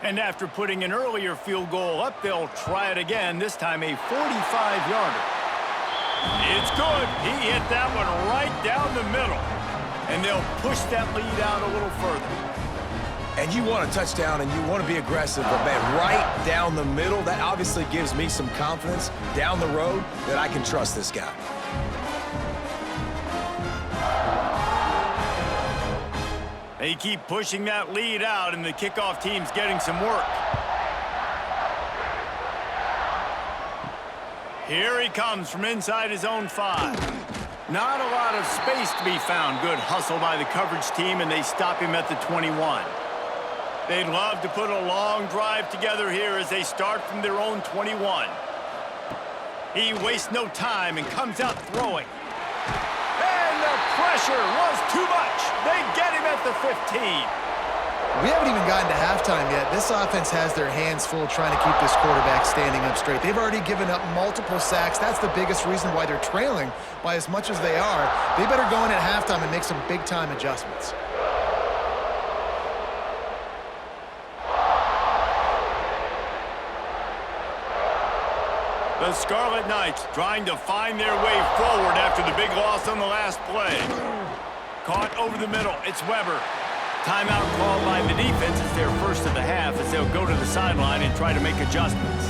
And after putting an earlier field goal up, they'll try it again, this time a 45-yarder. It's good. He hit that one right down the middle. And they'll push that lead out a little further. And you want a touchdown and you want to be aggressive, but man, right down the middle, that obviously gives me some confidence down the road that I can trust this guy. They keep pushing that lead out, and the kickoff team's getting some work. Here he comes from inside his own 5. Not a lot of space to be found. Good hustle by the coverage team, and they stop him at the 21. They'd love to put a long drive together here as they start from their own 21. He wastes no time and comes out throwing. And the pressure was too much. They get him at the 15. We haven't even gotten to halftime yet. This offense has their hands full trying to keep this quarterback standing up straight. They've already given up multiple sacks. That's the biggest reason why they're trailing by as much as they are. They better go in at halftime and make some big-time adjustments. The Scarlet Knights trying to find their way forward after the big loss on the last play. Caught over the middle. It's Weber. Timeout called by the defense. It's their first of the half as they'll go to the sideline and try to make adjustments.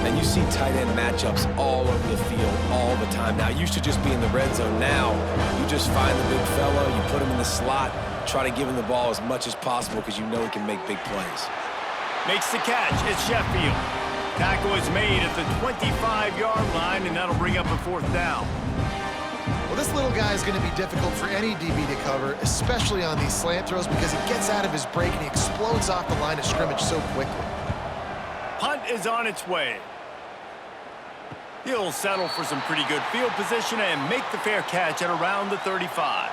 And you see tight end matchups all over the field all the time. Now, it used to just be in the red zone. Now, you just find the big fella, you put him in the slot, try to give him the ball as much as possible because you know he can make big plays. Makes the catch. It's Sheffield. Tackle is made at the 25-yard line, and that'll bring up a 4th down. Well, this little guy is going to be difficult for any DB to cover, especially on these slant throws, because he gets out of his break and he explodes off the line of scrimmage so quickly. Punt is on its way. He'll settle for some pretty good field position and make the fair catch at around the 35.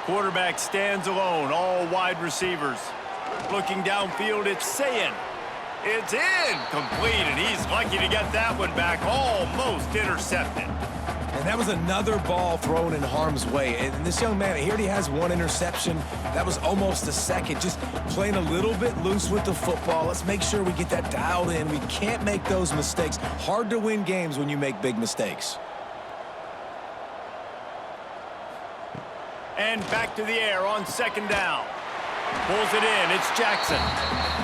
Quarterback stands alone, all wide receivers. Looking downfield, it's Sayin. It's incomplete, and he's lucky to get that one back, almost intercepted. And that was another ball thrown in harm's way. And this young man, he already has 1 interception. That was almost a second. Just playing a little bit loose with the football. Let's make sure we get that dialed in. We can't make those mistakes. Hard to win games when you make big mistakes. And back to the air on 2nd down. Pulls it in. It's Jackson.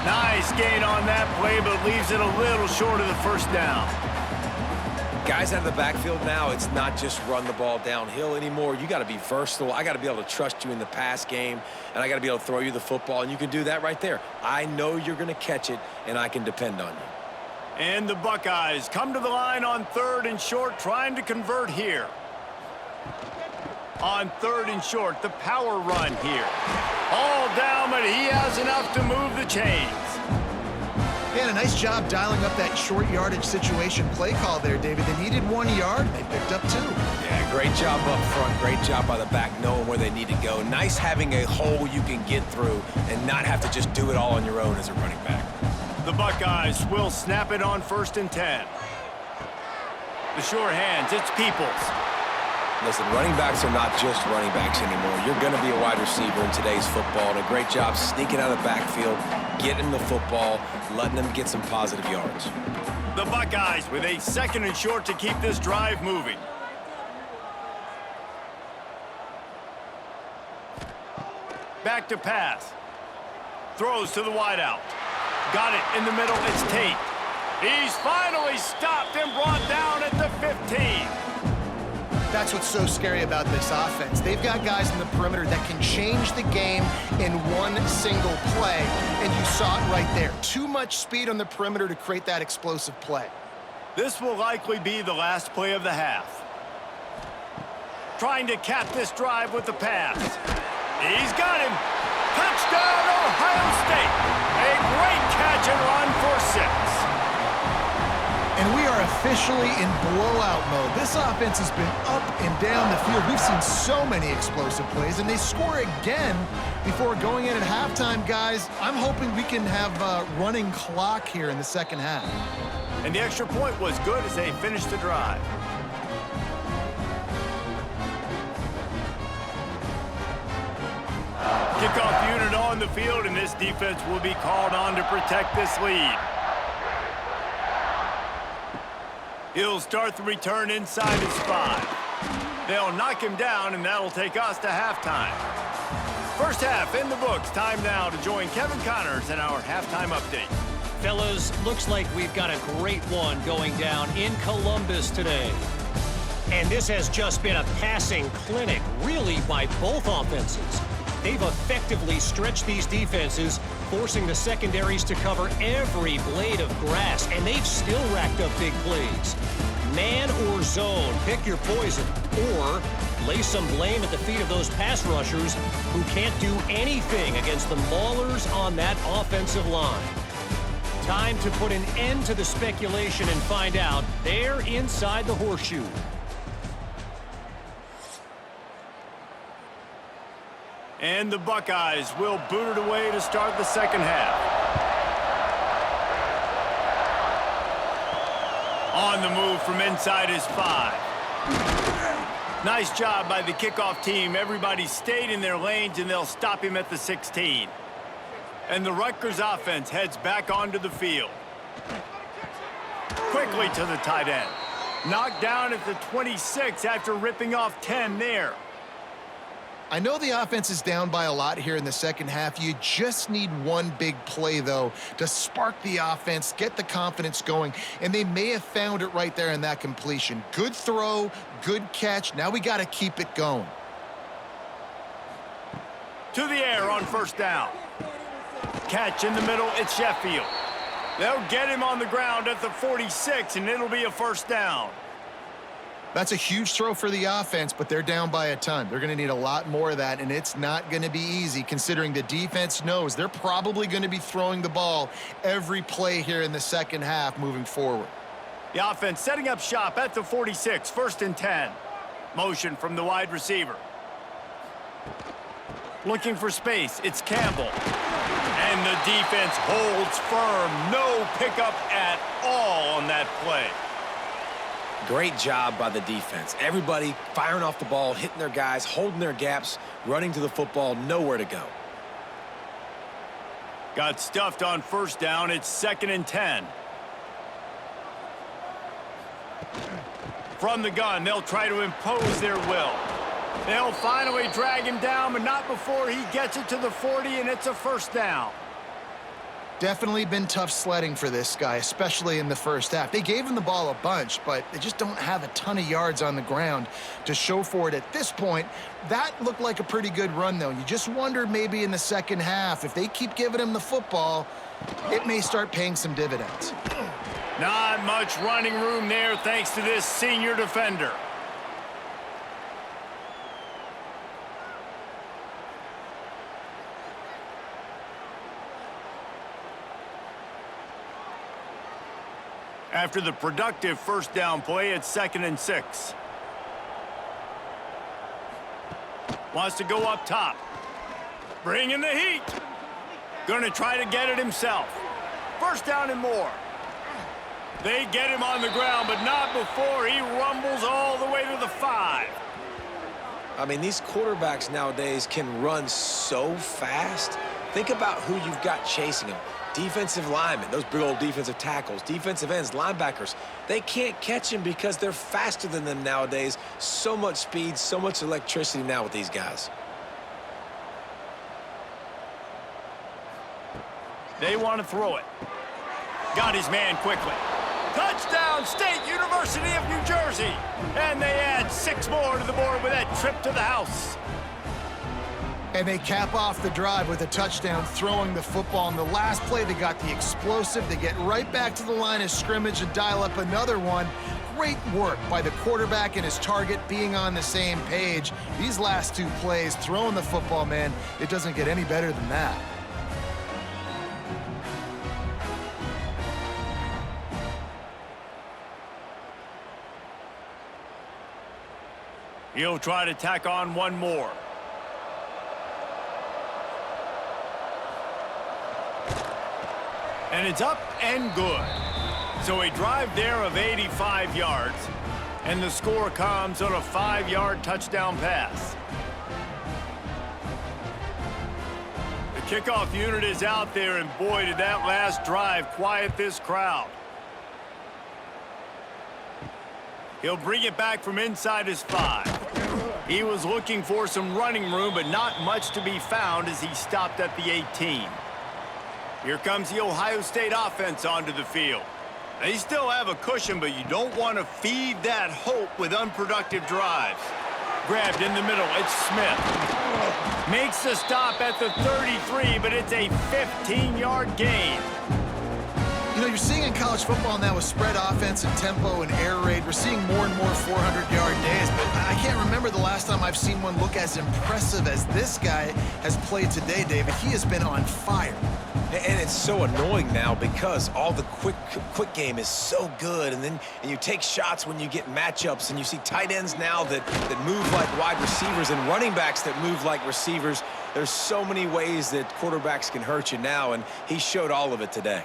Nice gain on that play, but leaves it a little short of the 1st down. Guys out of the backfield now, it's not just run the ball downhill anymore. You got to be versatile. I got to be able to trust you in the pass game, and I got to be able to throw you the football, and you can do that right there. I know you're going to catch it, and I can depend on you. And the Buckeyes come to the line on 3rd and short, trying to convert here. On 3rd and short, the power run here. All down, but he has enough to move the chains. Man, a nice job dialing up that short yardage situation play call there, David. They needed 1 yard. They picked up 2. Yeah, great job up front. Great job by the back knowing where they need to go. Nice having a hole you can get through and not have to just do it all on your own as a running back. The Buckeyes will snap it on 1st and 10. The sure hands, it's Peoples. Listen, running backs are not just running backs anymore. You're going to be a wide receiver in today's football, and a great job sneaking out of the backfield, getting the football, letting them get some positive yards. The Buckeyes with a 2nd and short to keep this drive moving. Back to pass. Throws to the wideout. Got it in the middle. It's Tate. He's finally stopped and brought down at the 15. That's what's so scary about this offense. They've got guys in the perimeter that can change the game in one single play, and you saw it right there. Too much speed on the perimeter to create that explosive play. This will likely be the last play of the half. Trying to cap this drive with the pass. He's got him. Touchdown, Ohio State. A great catch and run for 6. And we are officially in blowout mode. This offense has been up and down the field. We've seen so many explosive plays, and they score again before going in at halftime, guys. I'm hoping we can have a running clock here in the second half. And the extra point was good as they finished the drive. Kickoff unit on the field, and this defense will be called on to protect this lead. He'll start the return inside his 5. They'll knock him down, and that'll take us to halftime. First half in the books. Time now to join Kevin Connors in our halftime update. Fellas, looks like we've got a great one going down in Columbus today. And this has just been a passing clinic, really, by both offenses. They've effectively stretched these defenses, forcing the secondaries to cover every blade of grass, and they've still racked up big plays. Man or zone, pick your poison, or lay some blame at the feet of those pass rushers who can't do anything against the maulers on that offensive line. Time to put an end to the speculation and find out. They're inside the horseshoe. And the Buckeyes will boot it away to start the second half. On the move from inside his 5. Nice job by the kickoff team. Everybody stayed in their lanes, and they'll stop him at the 16. And the Rutgers offense heads back onto the field. Quickly to the tight end. Knocked down at the 26 after ripping off 10 there. I know the offense is down by a lot here in the second half. You just need one big play, though, to spark the offense, get the confidence going, and they may have found it right there in that completion. Good throw, good catch. Now we got to keep it going. To the air on first down. Catch in the middle, it's Sheffield. They'll get him on the ground at the 46, and it'll be a first down. That's a huge throw for the offense, but they're down by a ton. They're going to need a lot more of that, and it's not going to be easy considering the defense knows they're probably going to be throwing the ball every play here in the second half moving forward. The offense setting up shop at the 46, 1st and 10. Motion from the wide receiver. Looking for space, it's Campbell. And the defense holds firm. No pickup at all on that play. Great job by the defense. Everybody firing off the ball, hitting their guys, holding their gaps, running to the football, nowhere to go. Got stuffed on first down. It's 2nd and 10. From the gun, they'll try to impose their will. They'll finally drag him down, but not before he gets it to the 40, and it's a first down. Definitely been tough sledding for this guy, especially in the first half. They gave him the ball a bunch, but they just don't have a ton of yards on the ground to show for it at this point. That looked like a pretty good run, though. You just wonder maybe in the second half, if they keep giving him the football, it may start paying some dividends. Not much running room there thanks to this senior defender. After the productive first down play, it's 2nd and 6. Wants to go up top. Bringing the heat. Gonna try to get it himself. First down and more. They get him on the ground, but not before he rumbles all the way to the 5. I mean, these quarterbacks nowadays can run so fast. Think about who you've got chasing them. Defensive linemen, those big old defensive tackles, defensive ends, linebackers. They can't catch him because they're faster than them nowadays. So much speed, so much electricity now with these guys. They want to throw it. Got his man quickly. Touchdown, State University of New Jersey. And they add 6 more to the board with that trip to the house. And they cap off the drive with a touchdown, throwing the football. In the last play, they got the explosive. They get right back to the line of scrimmage and dial up another one. Great work by the quarterback and his target being on the same page. These last two plays, throwing the football, man, it doesn't get any better than that. He'll try to tack on one more. And it's up and good. So a drive there of 85 yards, and the score comes on a 5-yard touchdown pass. The kickoff unit is out there, and boy, did that last drive quiet this crowd. He'll bring it back from inside his 5. He was looking for some running room, but not much to be found as he stopped at the 18. Here comes the Ohio State offense onto the field. They still have a cushion, but you don't want to feed that hope with unproductive drives. Grabbed in the middle, it's Smith. Makes the stop at the 33, but it's a 15-yard gain. You know, you're seeing in college football now with spread offense and tempo and air raid, we're seeing more and more 400-yard days, but I can't remember the last time I've seen one look as impressive as this guy has played today, David. He has been on fire. And it's so annoying now because all the quick game is so good, and you take shots when you get matchups, and you see tight ends now that move like wide receivers and running backs that move like receivers. There's so many ways that quarterbacks can hurt you now, and he showed all of it today.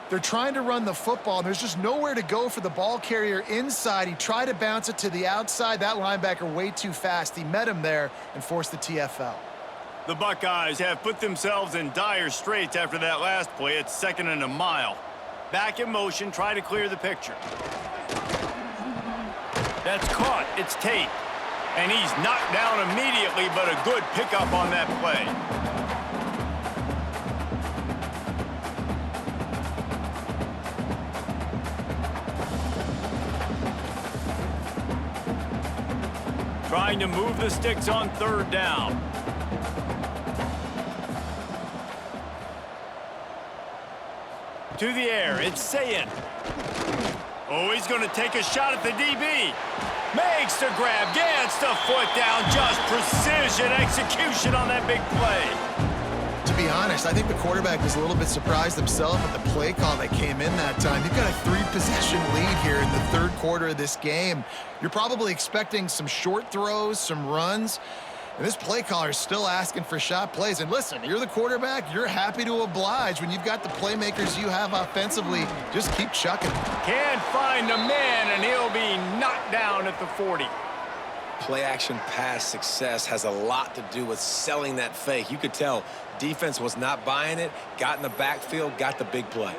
They're trying to run the football, and there's just nowhere to go for the ball carrier inside. He tried to bounce it to the outside. That linebacker way too fast. He met him there and forced the TFL. The Buckeyes have put themselves in dire straits after that last play. It's 2nd and a mile. Back in motion, try to clear the picture. That's caught. It's Tate. And he's knocked down immediately, but a good pickup on that play. Trying to move the sticks on 3rd down. To the air, it's Sayin. Oh, he's going to take a shot at the DB. Makes the grab, gets the foot down. Just precision execution on that big play. To be honest, I think the quarterback was a little bit surprised himself at the play call that came in that time. You've got a 3-possession lead here in the 3rd quarter of this game. You're probably expecting some short throws, some runs. And this play caller is still asking for shot plays. And listen, you're the quarterback. You're happy to oblige when you've got the playmakers you have offensively. Just keep chucking. Can't find the man, and he'll be knocked down at the 40. Play-action pass success has a lot to do with selling that fake. You could tell defense was not buying it, got in the backfield, got the big play.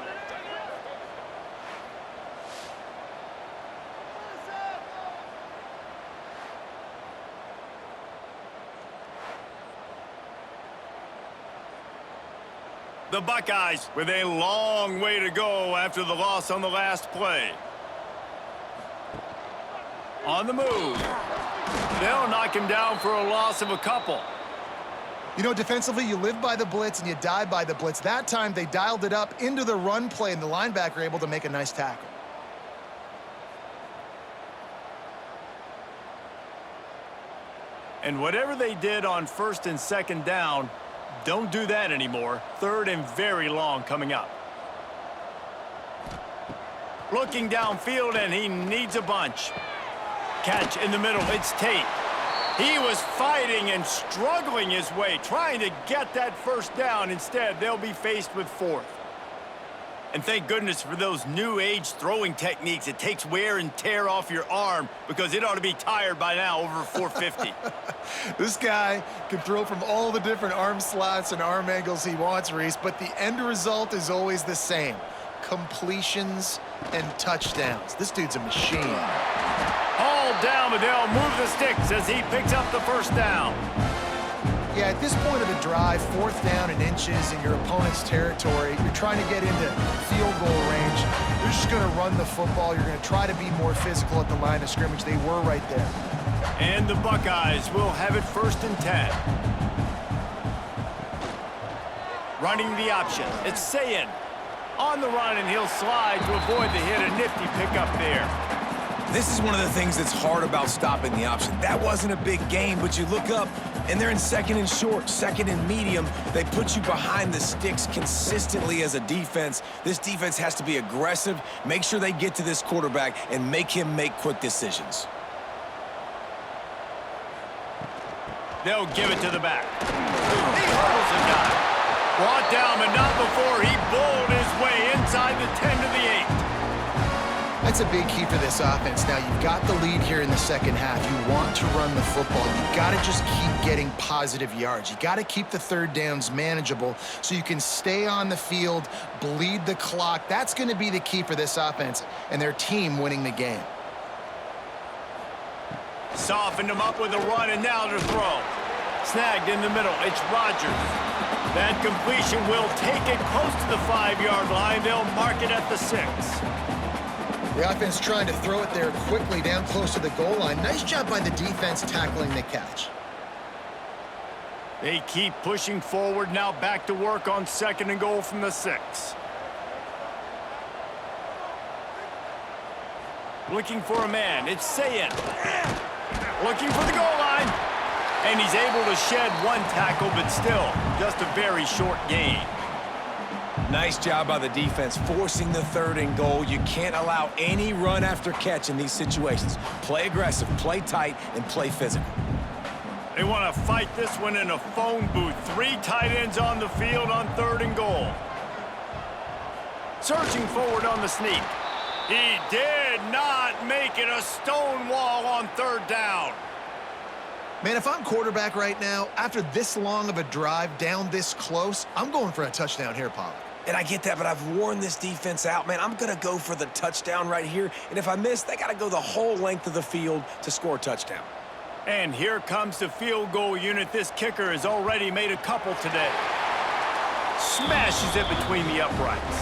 The Buckeyes with a long way to go after the loss on the last play. On the move. They'll knock him down for a loss of a couple. You know, defensively, you live by the blitz and you die by the blitz. That time, they dialed it up into the run play, and the linebacker able to make a nice tackle. And whatever they did on 1st and 2nd down, don't do that anymore. 3rd and very long coming up. Looking downfield, and he needs a bunch. Catch in the middle. It's Tate. He was fighting and struggling his way, trying to get that 1st down. Instead, they'll be faced with 4th. And thank goodness for those new age throwing techniques. It takes wear and tear off your arm because it ought to be tired by now over 450. This guy can throw from all the different arm slots and arm angles he wants, Reese, but the end result is always the same. Completions and touchdowns. This dude's a machine. All down, but they'll move the sticks as he picks up the 1st down. Yeah, at this point of the drive, 4th down and inches in your opponent's territory, you're trying to get into field goal range. You're just going to run the football. You're going to try to be more physical at the line of scrimmage. They were right there. And the Buckeyes will have it 1st and 10. Running the option. It's Sayin. On the run, and he'll slide to avoid the hit. A nifty pickup there. This is one of the things that's hard about stopping the option. That wasn't a big gain, but you look up, and they're in second and short, second and medium. They put you behind the sticks consistently as a defense. This defense has to be aggressive, make sure they get to this quarterback, and make him make quick decisions. They'll give it to the back. He hurdles the guy. Brought down, but not before he bowled his way inside the 10 to the 8. That's a big key for this offense. Now, you've got the lead here in the second half. You want to run the football. You've got to just keep getting positive yards. You got to keep the third downs manageable so you can stay on the field, bleed the clock. That's going to be the key for this offense and their team winning the game. Softened him up with a run, and now to throw. Snagged in the middle. It's Rutgers. That completion will take it close to the 5-yard line. They'll mark it at the 6. The offense trying to throw it there quickly down close to the goal line. Nice job by the defense tackling the catch. They keep pushing forward, now back to work on 2nd and goal from the 6. Looking for a man. It's Sayin. Looking for the goal line. And he's able to shed one tackle, but still just a very short gain. Nice job by the defense forcing the 3rd and goal. You can't allow any run after catch in these situations. Play aggressive, play tight, and play physical. They want to fight this one in a phone booth. 3 tight ends on the field on 3rd and goal. Surging forward on the sneak. He did not make it. A stone wall on 3rd down. Man, if I'm quarterback right now, after this long of a drive down this close, I'm going for a touchdown here, Pollock. And I get that, but I've worn this defense out, man. I'm going to go for the touchdown right here. And if I miss, they got to go the whole length of the field to score a touchdown. And here comes the field goal unit. This kicker has already made a couple today. Smashes it between the uprights.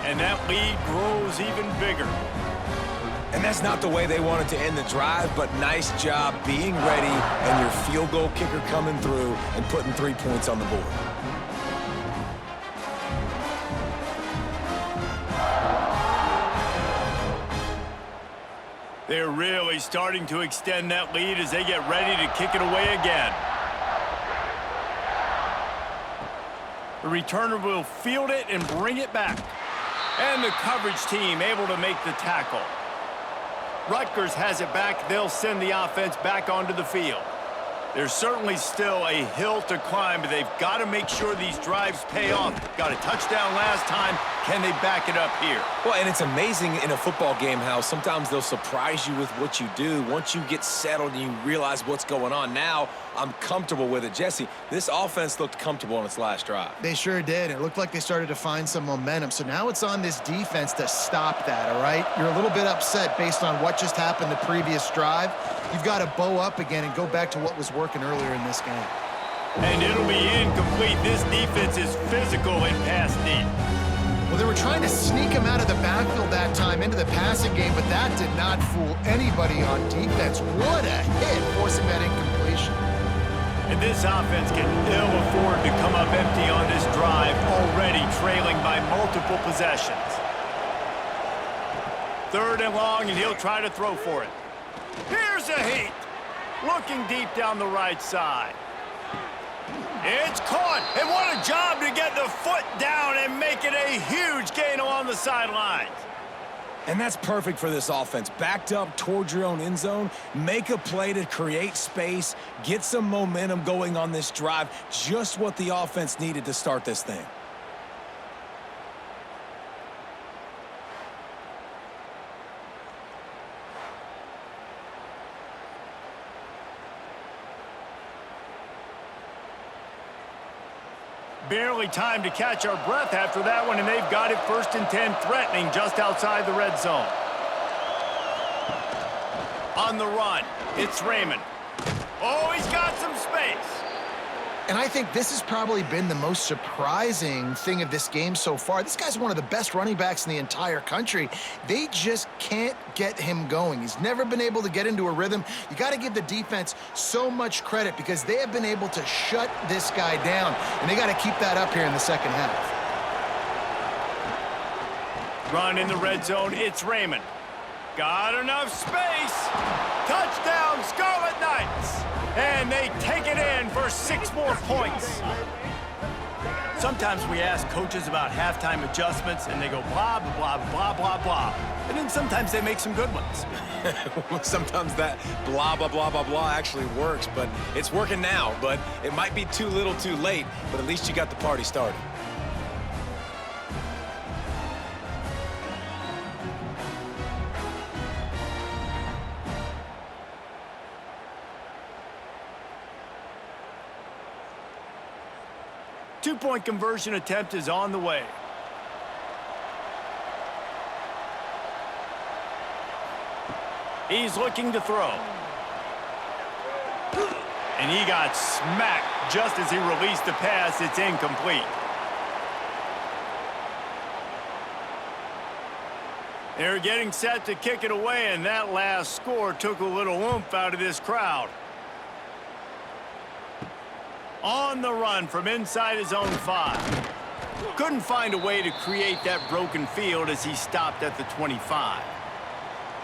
And that lead grows even bigger. And that's not the way they wanted to end the drive, but nice job being ready and your field goal kicker coming through and putting 3 points on the board. They're really starting to extend that lead as they get ready to kick it away again. The returner will field it and bring it back. And the coverage team able to make the tackle. Rutgers has it back. They'll send the offense back onto the field. There's certainly still a hill to climb, but they've got to make sure these drives pay off. Got a touchdown last time. Can they back it up here? Well, and it's amazing in a football game how sometimes they'll surprise you with what you do. Once you get settled and you realize what's going on, now I'm comfortable with it. Jesse, this offense looked comfortable on its last drive. They sure did. It looked like they started to find some momentum. So now it's on this defense to stop that, all right? You're a little bit upset based on what just happened the previous drive. You've got to bow up again and go back to what was working earlier in this game. And it'll be incomplete. This defense is physical and pass deep. Well, they were trying to sneak him out of the backfield that time into the passing game, but that did not fool anybody on defense. What a hit, forcing that incompletion. And this offense can ill afford to come up empty on this drive, already trailing by multiple possessions. 3rd and long, and he'll try to throw for it. Here's a heat. Looking deep down the right side. It's caught, and what a job to get the foot down and make it a huge gain along the sidelines. And that's perfect for this offense. Backed up towards your own end zone, make a play to create space, get some momentum going on this drive. Just what the offense needed to start this thing. Barely time to catch our breath after that one, and they've got it 1st and 10, threatening just outside the red zone. On the run, it's Raymond. Oh, he's got some space. And I think this has probably been the most surprising thing of this game so far. This guy's one of the best running backs in the entire country. They just can't get him going. He's never been able to get into a rhythm. You got to give the defense so much credit because they have been able to shut this guy down, and they got to keep that up here in the second half. Run in the red zone, it's Raymond. Got enough space. Touchdown, Scarlet Knights. And they take it in for 6 more points. Sometimes we ask coaches about halftime adjustments, and they go blah, blah, blah, blah, blah, blah. And then sometimes they make some good ones. Sometimes that blah, blah, blah, blah, blah actually works, but it's working now. But it might be too little too late, but at least you got the party started. Two-point conversion attempt is on the way. He's looking to throw. And he got smacked just as he released the pass. It's incomplete. They're getting set to kick it away, and that last score took a little oomph out of this crowd. On the run from inside his own 5. Couldn't find a way to create that broken field as he stopped at the 25.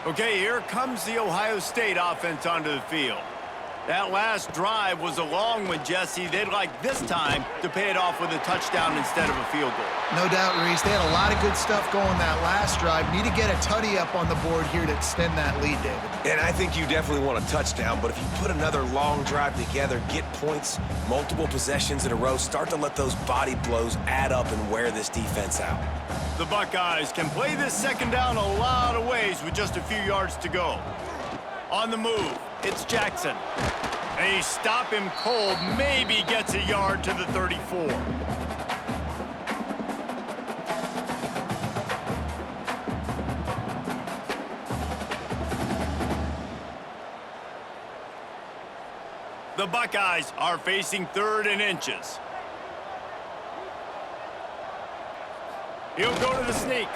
Okay, here comes the Ohio State offense onto the field. That last drive was a long one, Jesse. They'd like this time to pay it off with a touchdown instead of a field goal. No doubt, Reese. They had a lot of good stuff going that last drive. Need to get a tutty up on the board here to extend that lead, David. And I think you definitely want a touchdown, but if you put another long drive together, get points, multiple possessions in a row, start to let those body blows add up and wear this defense out. The Buckeyes can play this second down a lot of ways with just a few yards to go. On the move, it's Jackson. They stop him cold, maybe gets a yard to the 34. The Buckeyes are facing 3rd and inches. He'll go to the sneak.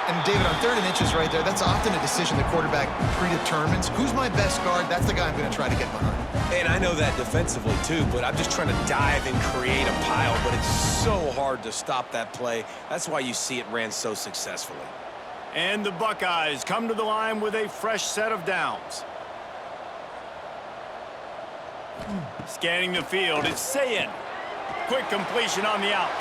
And David, on 3rd and inches right there, that's often a decision the quarterback predetermines. Who's my best guard? That's the guy I'm going to try to get behind. And I know that defensively too, but I'm just trying to dive and create a pile, but it's so hard to stop that play. That's why you see it ran so successfully. And the Buckeyes come to the line with a fresh set of downs. Scanning the field, it's Sayin. Quick completion on the out.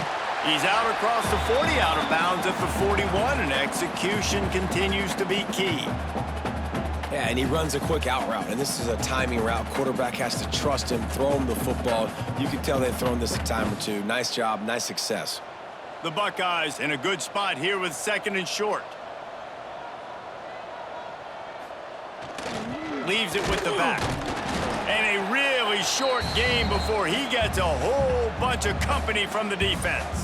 He's out across the 40, out of bounds at the 41, and execution continues to be key. Yeah, and he runs a quick out route, and this is a timing route. Quarterback has to trust him, throw him the football. You can tell they've thrown this a time or two. Nice job, nice success. The Buckeyes in a good spot here with 2nd and short. Leaves it with the back. And a really short game before he gets a whole bunch of company from the defense.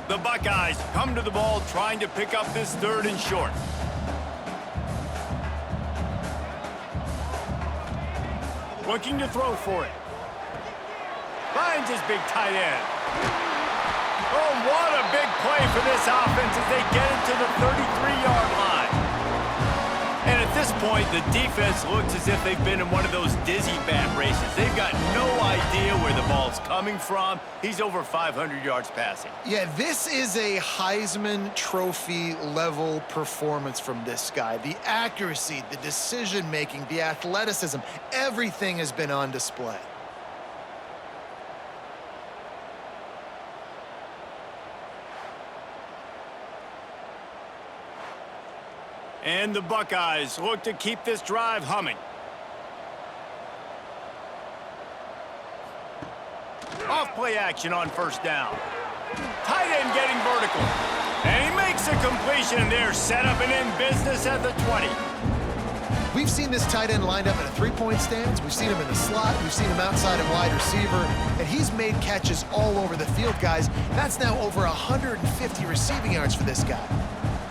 The Buckeyes come to the ball trying to pick up this 3rd and short. Looking to throw for it. Finds his big tight end. Oh, what a big play for this offense as they get it to the 33-yard line. And at this point, the defense looks as if they've been in one of those dizzy bat races. They've got no idea where the ball's coming from. He's over 500 yards passing. Yeah, this is a Heisman Trophy level performance from this guy. The accuracy, the decision-making, the athleticism, everything has been on display. And the Buckeyes look to keep this drive humming. Off play action on 1st down. Tight end getting vertical. And he makes a completion there, set up and in business at the 20. We've seen this tight end lined up in a 3-point stance. We've seen him in the slot. We've seen him outside of wide receiver. And he's made catches all over the field, guys. That's now over 150 receiving yards for this guy.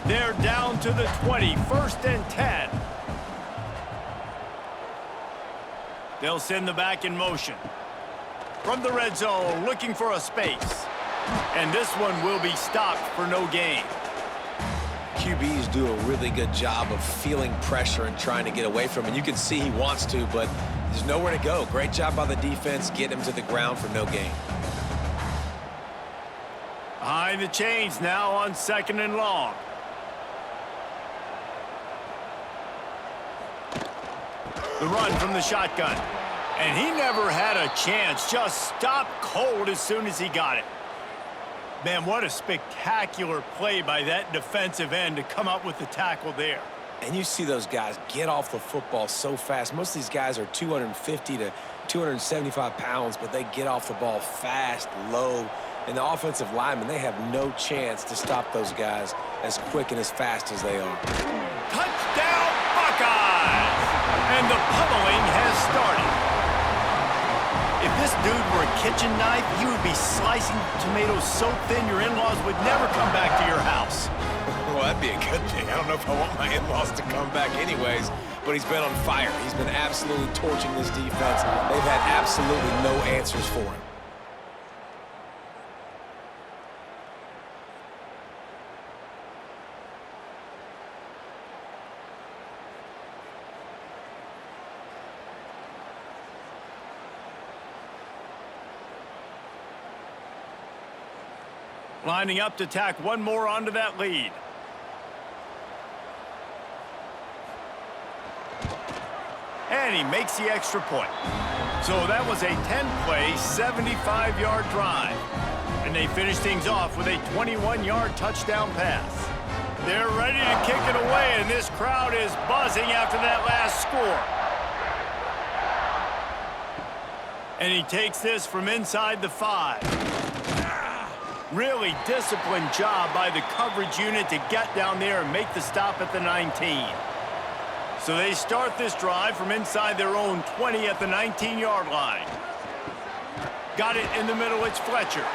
They're down to the 20, 1st and 10. They'll send the back in motion. From the red zone, looking for a space. And this one will be stopped for no gain. QBs do a really good job of feeling pressure and trying to get away from it. You can see he wants to, but there's nowhere to go. Great job by the defense, getting him to the ground for no gain. Behind the chains now on 2nd and long. The run from the shotgun. And he never had a chance. Just stopped cold as soon as he got it. Man, what a spectacular play by that defensive end to come up with the tackle there. And you see those guys get off the football so fast. Most of these guys are 250 to 275 pounds, but they get off the ball fast, low. And the offensive linemen, they have no chance to stop those guys as quick and as fast as they are. Touchdown, Buckeyes! And the pummeling has started. If this dude were a kitchen knife, he would be slicing tomatoes so thin your in-laws would never come back to your house. Well, that'd be a good thing. I don't know if I want my in-laws to come back anyways, but he's been on fire. He's been absolutely torching this defense. They've had absolutely no answers for him. Lining up to tack one more onto that lead. And he makes the extra point. So that was a 10-play, 75-yard drive. And they finish things off with a 21-yard touchdown pass. They're ready to kick it away, and this crowd is buzzing after that last score. And he takes this from inside the 5. Really disciplined job by the coverage unit to get down there and make the stop at the 19. So they start this drive from inside their own 20 at the 19-yard line. Got it in the middle, it's Fletcher.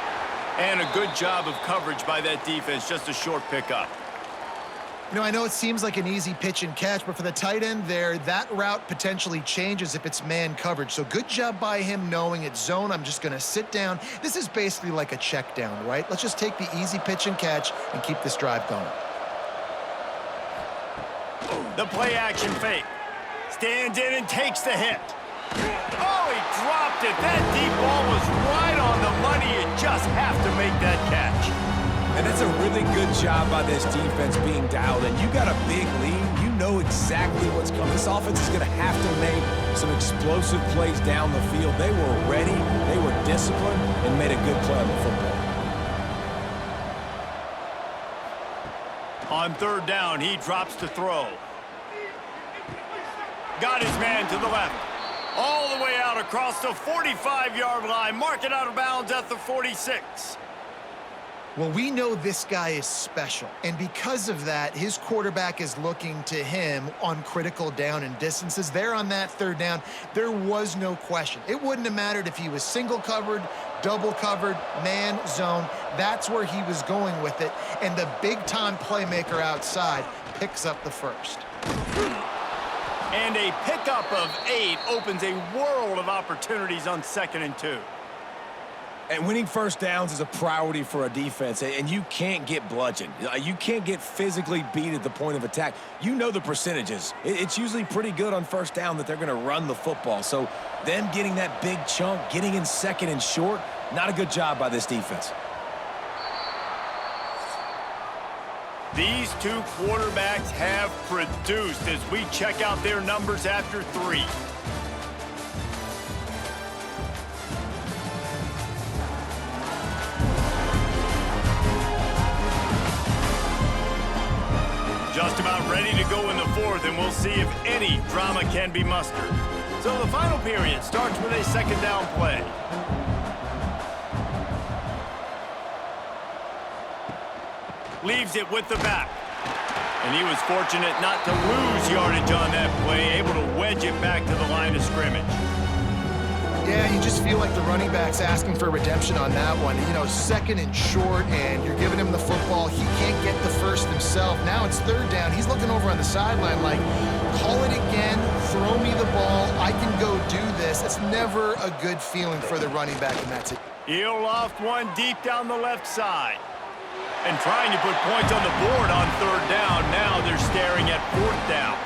And a good job of coverage by that defense, just a short pickup. You know, I know it seems like an easy pitch and catch, but for the tight end there, that route potentially changes if it's man coverage. So good job by him knowing it's zone. I'm just going to sit down. This is basically like a check down, right? Let's just take the easy pitch and catch and keep this drive going. The play action fake. Stands in and takes the hit. Oh, he dropped it. That deep ball was right on the money. You just have to make that catch. And it's a really good job by this defense being dialed in. You got a big lead. You know exactly what's coming. This offense is going to have to make some explosive plays down the field. They were ready, they were disciplined, and made a good play on the football. On 3rd down, he drops to throw. Got his man to the left. All the way out across the 45-yard line. Mark it out of bounds at the 46. Well, we know this guy is special, and because of that, his quarterback is looking to him on critical down and distances. There on that 3rd down, there was no question. It wouldn't have mattered if he was single covered, double covered, man, zone. That's where he was going with it, and the big-time playmaker outside picks up the first. And a pickup of 8 opens a world of opportunities on 2nd and 2. And winning first downs is a priority for a defense, and you can't get bludgeoned. You can't get physically beat at the point of attack. You know the percentages. It's usually pretty good on first down that they're going to run the football. So them getting that big chunk, getting in 2nd and short, not a good job by this defense. These two quarterbacks have produced as we check out their numbers after 3. Just about ready to go in the 4th, and we'll see if any drama can be mustered. So the final period starts with a 2nd down play. Leaves it with the back. And he was fortunate not to lose yardage on that play, able to wedge it back to the line of scrimmage. Yeah, you just feel like the running back's asking for redemption on that one. You know, 2nd and short, and you're giving him the football. He can't get the first himself. Now it's 3rd down. He's looking over on the sideline like, call it again, throw me the ball, I can go do this. It's never a good feeling for the running back, and that's it. He'll loft one deep down the left side. And trying to put points on the board on third down. Now they're staring at fourth down.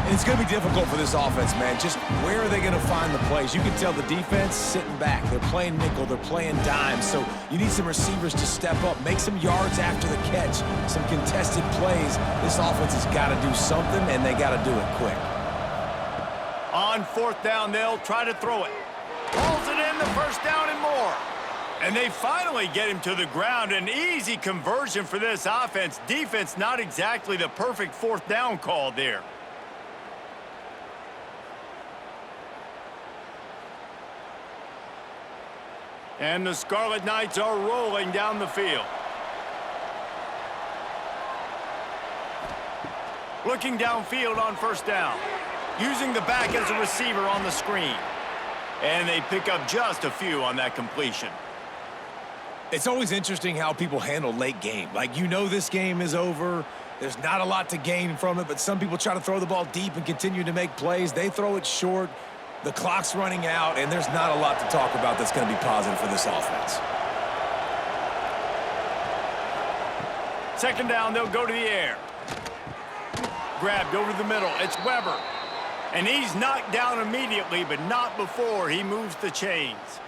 And it's going to be difficult for this offense, man. Just where are they going to find the plays? You can tell the defense sitting back. They're playing nickel. They're playing dime. So you need some receivers to step up, make some yards after the catch, some contested plays. This offense has got to do something, and they got to do it quick. On fourth down, they'll try to throw it. Pulls it in, the first down and more. And they finally get him to the ground. An easy conversion for this offense. Defense, not exactly the perfect fourth down call there. And the Scarlet Knights are rolling down the field. Looking downfield on first down. Using the back as a receiver on the screen. And they pick up just a few on that completion. It's always interesting how people handle late game. Like, you know this game is over. There's not a lot to gain from it, but some people try to throw the ball deep and continue to make plays. They throw it short. The clock's running out, and there's not a lot to talk about that's going to be positive for this offense. Second down, they'll go to the air. Grabbed over the middle. It's Weber. And he's knocked down immediately, but not before he moves the chains.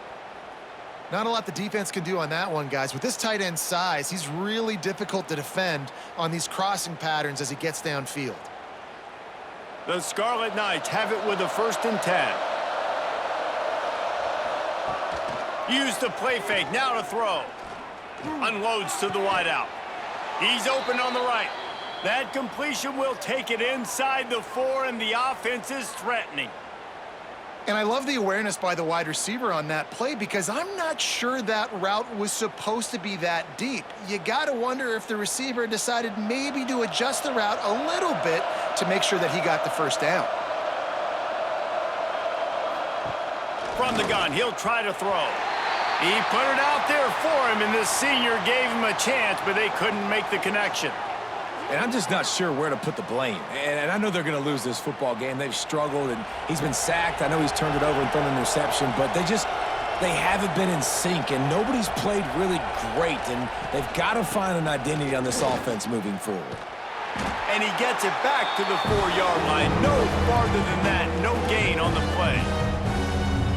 Not a lot the defense can do on that one, guys. With this tight end size, he's really difficult to defend on these crossing patterns as he gets downfield. The Scarlet Knights have it with a 1st and 10. Use the play fake, now to throw. Unloads to the wideout. He's open on the right. That completion will take it inside the 4, and the offense is threatening. And I love the awareness by the wide receiver on that play because I'm not sure that route was supposed to be that deep. You got to wonder if the receiver decided maybe to adjust the route a little bit to make sure that he got the first down. From the gun, he'll try to throw. He put it out there for him, and this senior gave him a chance, but they couldn't make the connection. And I'm just not sure where to put the blame. And I know they're going to lose this football game. They've struggled, and he's been sacked. I know he's turned it over and thrown an interception, but they haven't been in sync, and nobody's played really great, and they've got to find an identity on this offense moving forward. And he gets it back to the 4-yard line. No farther than that. No gain on the play.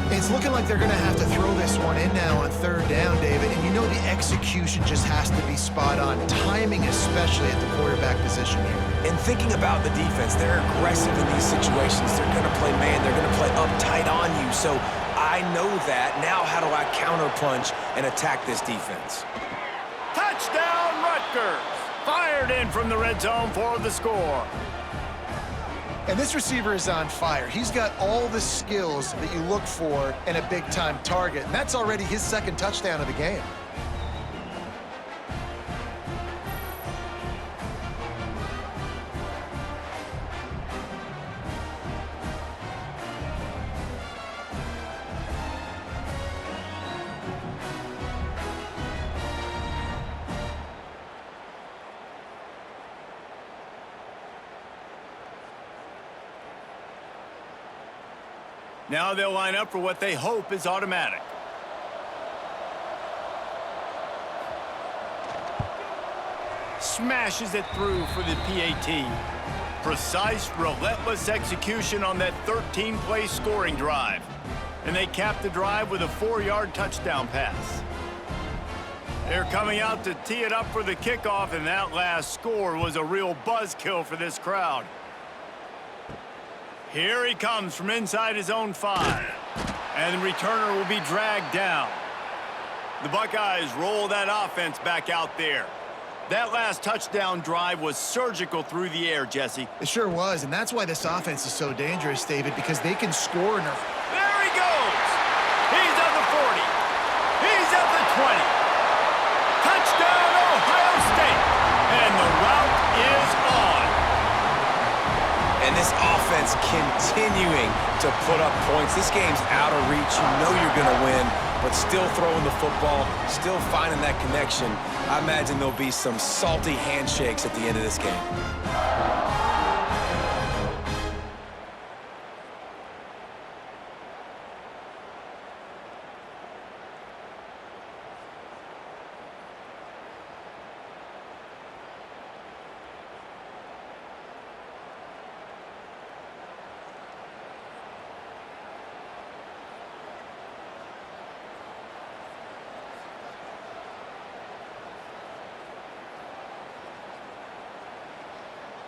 It's looking like they're going to have to throw this one in now on third down, David. And you know the execution just has to be spot on. Timing especially at the quarterback position here. And thinking about the defense, they're aggressive in these situations. They're going to play man. They're going to play uptight on you. So I know that. Now how do I counterpunch and attack this defense? Touchdown, Rutgers! Fired in from the red zone for the score. And this receiver is on fire. He's got all the skills that you look for in a big-time target. And that's already his 2nd touchdown of the game. Now they'll line up for what they hope is automatic. Smashes it through for the PAT. Precise, relentless execution on that 13-play scoring drive. And they cap the drive with a 4-yard touchdown pass. They're coming out to tee it up for the kickoff, and that last score was a real buzzkill for this crowd. Here he comes from inside his own 5. And the returner will be dragged down. The Buckeyes roll that offense back out there. That last touchdown drive was surgical through the air, Jesse. It sure was, and that's why this offense is so dangerous, David, because they can score in a... There he goes! He's at the 40. He's at the 20. Touchdown, Ohio State! And the route is on. And this offense continuing to put up points. This game's out of reach. You know you're going to win, but still throwing the football, still finding that connection. I imagine there'll be some salty handshakes at the end of this game.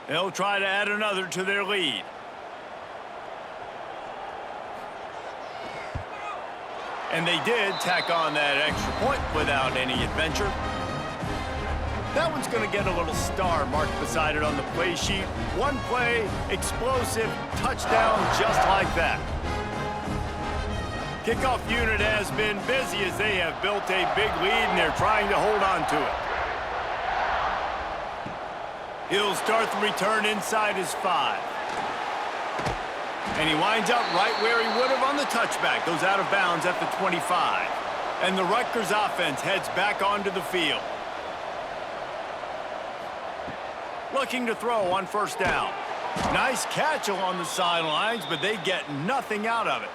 They'll try to add another to their lead. And they did tack on that extra point without any adventure. That one's going to get a little star marked beside it on the play sheet. One play, explosive, touchdown just like that. Kickoff unit has been busy as they have built a big lead and they're trying to hold on to it. He'll start the return inside his 5. And he winds up right where he would have on the touchback. Goes out of bounds at the 25. And the Rutgers offense heads back onto the field. Looking to throw on first down. Nice catch along the sidelines, but they get nothing out of it.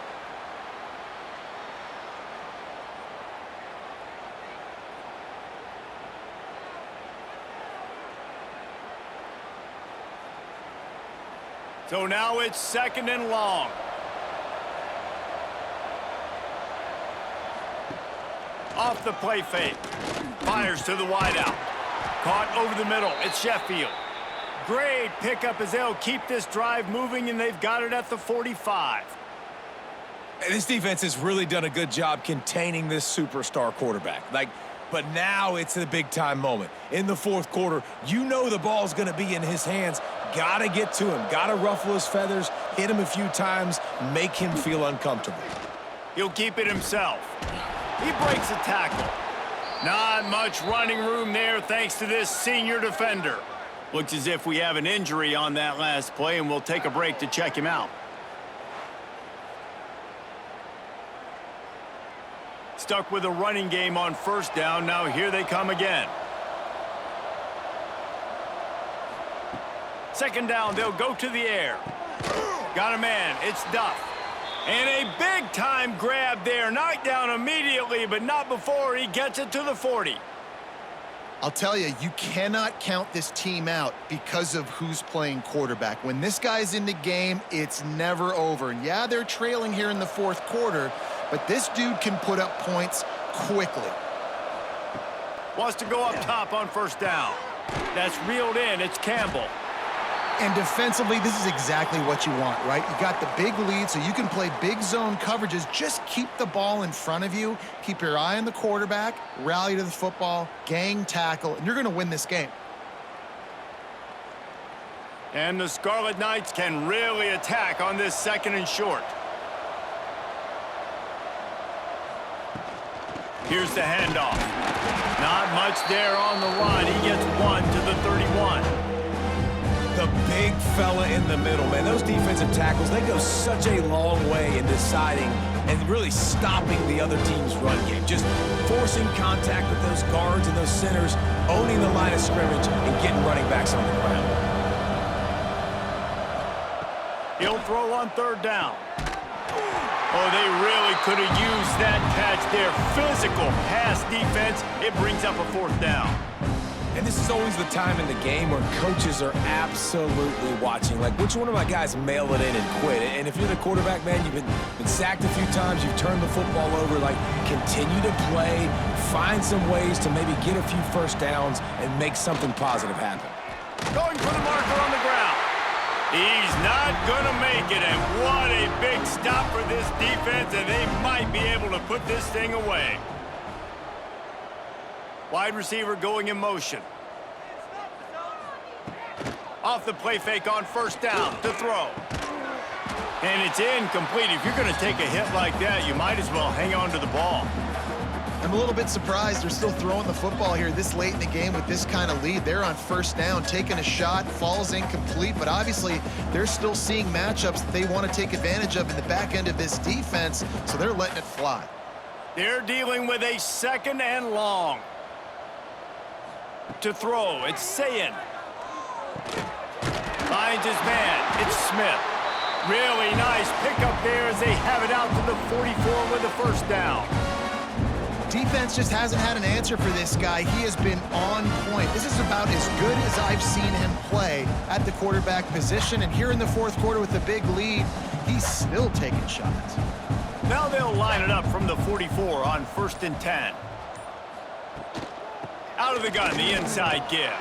So now it's 2nd and long. Off the play fake. Fires to the wideout. Caught over the middle. It's Sheffield. Great pickup as they'll keep this drive moving, and they've got it at the 45. This defense has really done a good job containing this superstar quarterback. But now it's a big-time moment. In the 4th quarter, you know the ball's going to be in his hands. Got to get to him. Got to ruffle his feathers, hit him a few times, make him feel uncomfortable. He'll keep it himself. He breaks a tackle. Not much running room there thanks to this senior defender. Looks as if we have an injury on that last play, and we'll take a break to check him out. Stuck with a running game on first down. Now here they come again. 2nd down, they'll go to the air. Got a man, it's Duff. And a big-time grab there. Knocked down immediately, but not before he gets it to the 40. I'll tell you, you cannot count this team out because of who's playing quarterback. When this guy's in the game, it's never over. And yeah, they're trailing here in the 4th quarter, but this dude can put up points quickly. Wants to go up top on first down. That's reeled in. It's Campbell. And defensively, this is exactly what you want, right? You got the big lead, so you can play big zone coverages. Just keep the ball in front of you. Keep your eye on the quarterback, rally to the football, gang tackle, and you're going to win this game. And the Scarlet Knights can really attack on this 2nd and short. Here's the handoff. Not much there on the line. He gets 1 to the 31. The big fella in the middle, man. Those defensive tackles, they go such a long way in deciding and really stopping the other team's run game. Just forcing contact with those guards and those centers, owning the line of scrimmage, and getting running backs on the ground. He'll throw on 3rd down. Oh, they really could have used that catch there. Physical pass defense. It brings up a 4th down. And this is always the time in the game where coaches are absolutely watching. Like, which one of my guys mail it in and quit? And if you're the quarterback, man, you've been sacked a few times, you've turned the football over, like, continue to play, find some ways to maybe get a few first downs and make something positive happen. Going for the marker on the ground. He's not going to make it, and what a big stop for this defense, and they might be able to put this thing away. Wide receiver going in motion. Off the play fake on first down to throw. And it's incomplete. If you're going to take a hit like that, you might as well hang on to the ball. I'm a little bit surprised they're still throwing the football here this late in the game with this kind of lead. They're on first down, taking a shot, falls incomplete, but obviously they're still seeing matchups that they want to take advantage of in the back end of this defense, so they're letting it fly. They're dealing with a 2nd and long. To throw, it's Sayin. Finds his man, it's Smith. Really nice pickup there as they have it out to the 44 with a first down. Defense just hasn't had an answer for this guy. He has been on point. This is about as good as I've seen him play at the quarterback position. And here in the 4th quarter with the big lead, he's still taking shots. Now they'll line it up from the 44 on 1st and 10. Out of the gun, the inside give.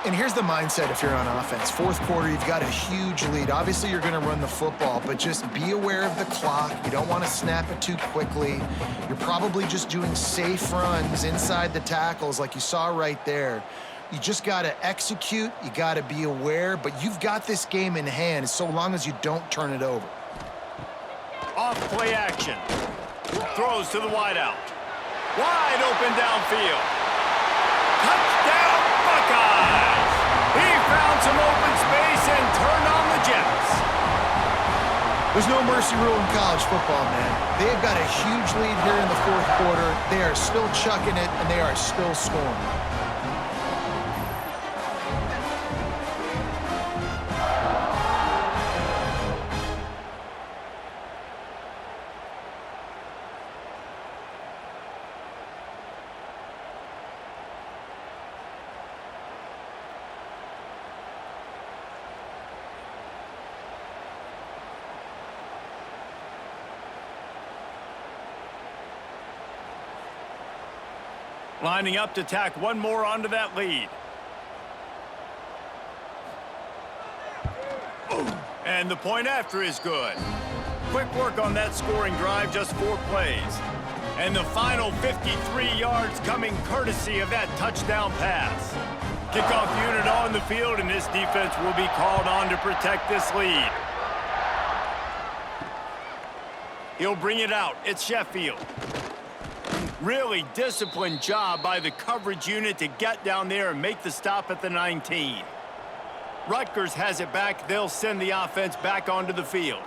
And here's the mindset if you're on offense. Fourth quarter, you've got a huge lead. Obviously, you're going to run the football, but just be aware of the clock. You don't want to snap it too quickly. You're probably just doing safe runs inside the tackles like you saw right there. You just got to execute. You got to be aware, but you've got this game in hand so long as you don't turn it over. Off play action. Throws to the wideout. Wide open downfield. Touchdown, Buckeyes! He found some open space and turned on the Jets. There's no mercy rule in college football, man. They've got a huge lead here in the fourth quarter. They are still chucking it, and they are still scoring. Lining up to tack one more onto that lead. And the point after is good. Quick work on that scoring drive, just 4 plays. And the final 53 yards coming courtesy of that touchdown pass. Kickoff unit on the field, and this defense will be called on to protect this lead. He'll bring it out. It's Sheffield. Really disciplined job by the coverage unit to get down there and make the stop at the 19. Rutgers has it back. They'll send the offense back onto the field.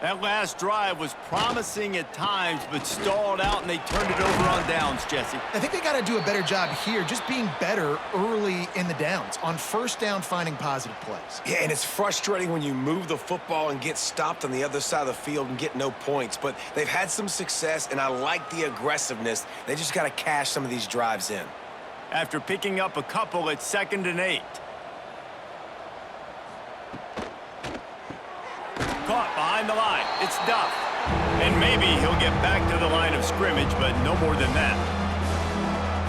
That last drive was promising at times, but stalled out, and they turned it over on downs, Jesse. I think they got to do a better job here, just being better early in the downs, on first down, finding positive plays. Yeah, and it's frustrating when you move the football and get stopped on the other side of the field and get no points. But they've had some success, and I like the aggressiveness. They just got to cash some of these drives in. After picking up a couple at 2nd and 8. Caught behind the line. It's Duff. And maybe he'll get back to the line of scrimmage, but no more than that.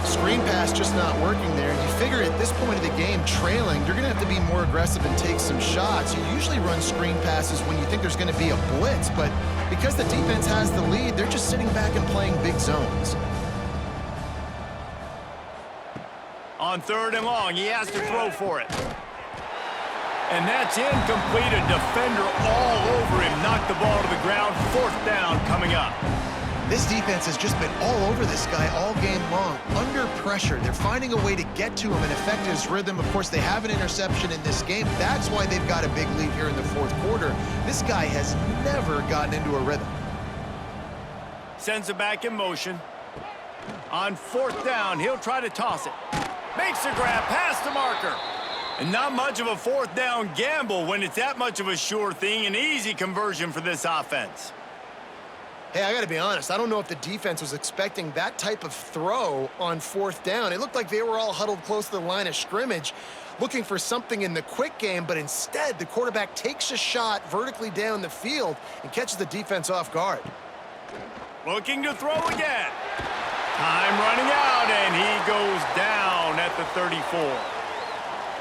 Screen pass just not working there. And you figure at this point of the game, trailing, you're going to have to be more aggressive and take some shots. You usually run screen passes when you think there's going to be a blitz, but because the defense has the lead, they're just sitting back and playing big zones. On 3rd and long, he has to throw for it. And that's incomplete. A defender all over him. Knocked the ball to the ground. 4th down coming up. This defense has just been all over this guy all game long. Under pressure. They're finding a way to get to him and affect his rhythm. Of course, they have an interception in this game. That's why they've got a big lead here in the fourth quarter. This guy has never gotten into a rhythm. Sends it back in motion. On 4th down, he'll try to toss it. Makes the grab past the marker. And not much of a 4th down gamble when it's that much of a sure thing. An easy conversion for this offense. Hey, I got to be honest. I don't know if the defense was expecting that type of throw on 4th down. It looked like they were all huddled close to the line of scrimmage, looking for something in the quick game, but instead the quarterback takes a shot vertically down the field and catches the defense off guard. Looking to throw again. Time running out, and he goes down at the 34.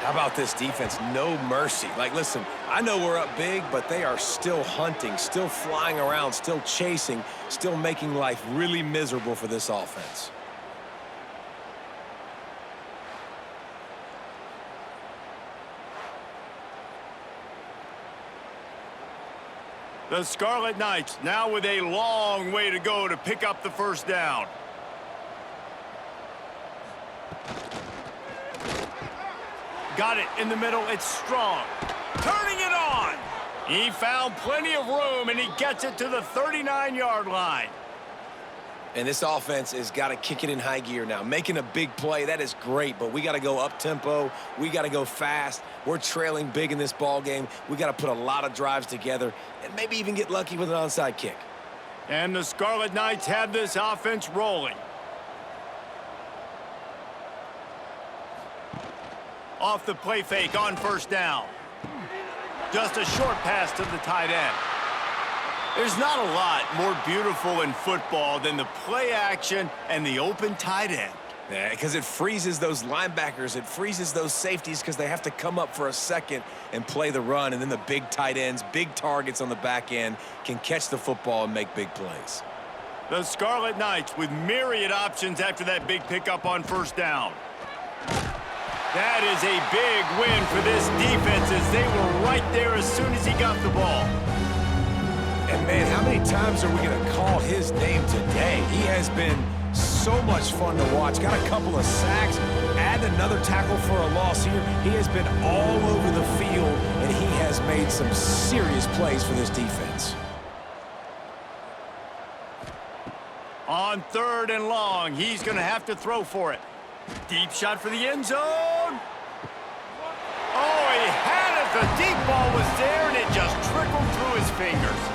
How about this defense? No mercy. Like, listen, I know we're up big, but they are still hunting, still flying around, still chasing, still making life really miserable for this offense. The Scarlet Knights now with a long way to go to pick up the 1st down. Got it in the middle. It's Strong. Turning it on. He found plenty of room, and he gets it to the 39-yard line. And this offense has got to kick it in high gear now. Making a big play, that is great, but we got to go up-tempo. We got to go fast. We're trailing big in this ball game. We got to put a lot of drives together and maybe even get lucky with an onside kick. And the Scarlet Knights have this offense rolling. Off the play fake on 1st down. Just a short pass to the tight end. There's not a lot more beautiful in football than the play action and the open tight end. Yeah, because it freezes those linebackers. It freezes those safeties because they have to come up for a second and play the run. And then the big tight ends, big targets on the back end can catch the football and make big plays. The Scarlet Knights with myriad options after that big pickup on first down. That is a big win for this defense as they were right there as soon as he got the ball. And, man, how many times are we going to call his name today? He has been so much fun to watch. Got a couple of sacks, add another tackle for a loss here. He has been all over the field, and he has made some serious plays for this defense. On 3rd and long, he's going to have to throw for it. Deep shot for the end zone. Oh, he had it. The deep ball was there, and it just trickled through his fingers.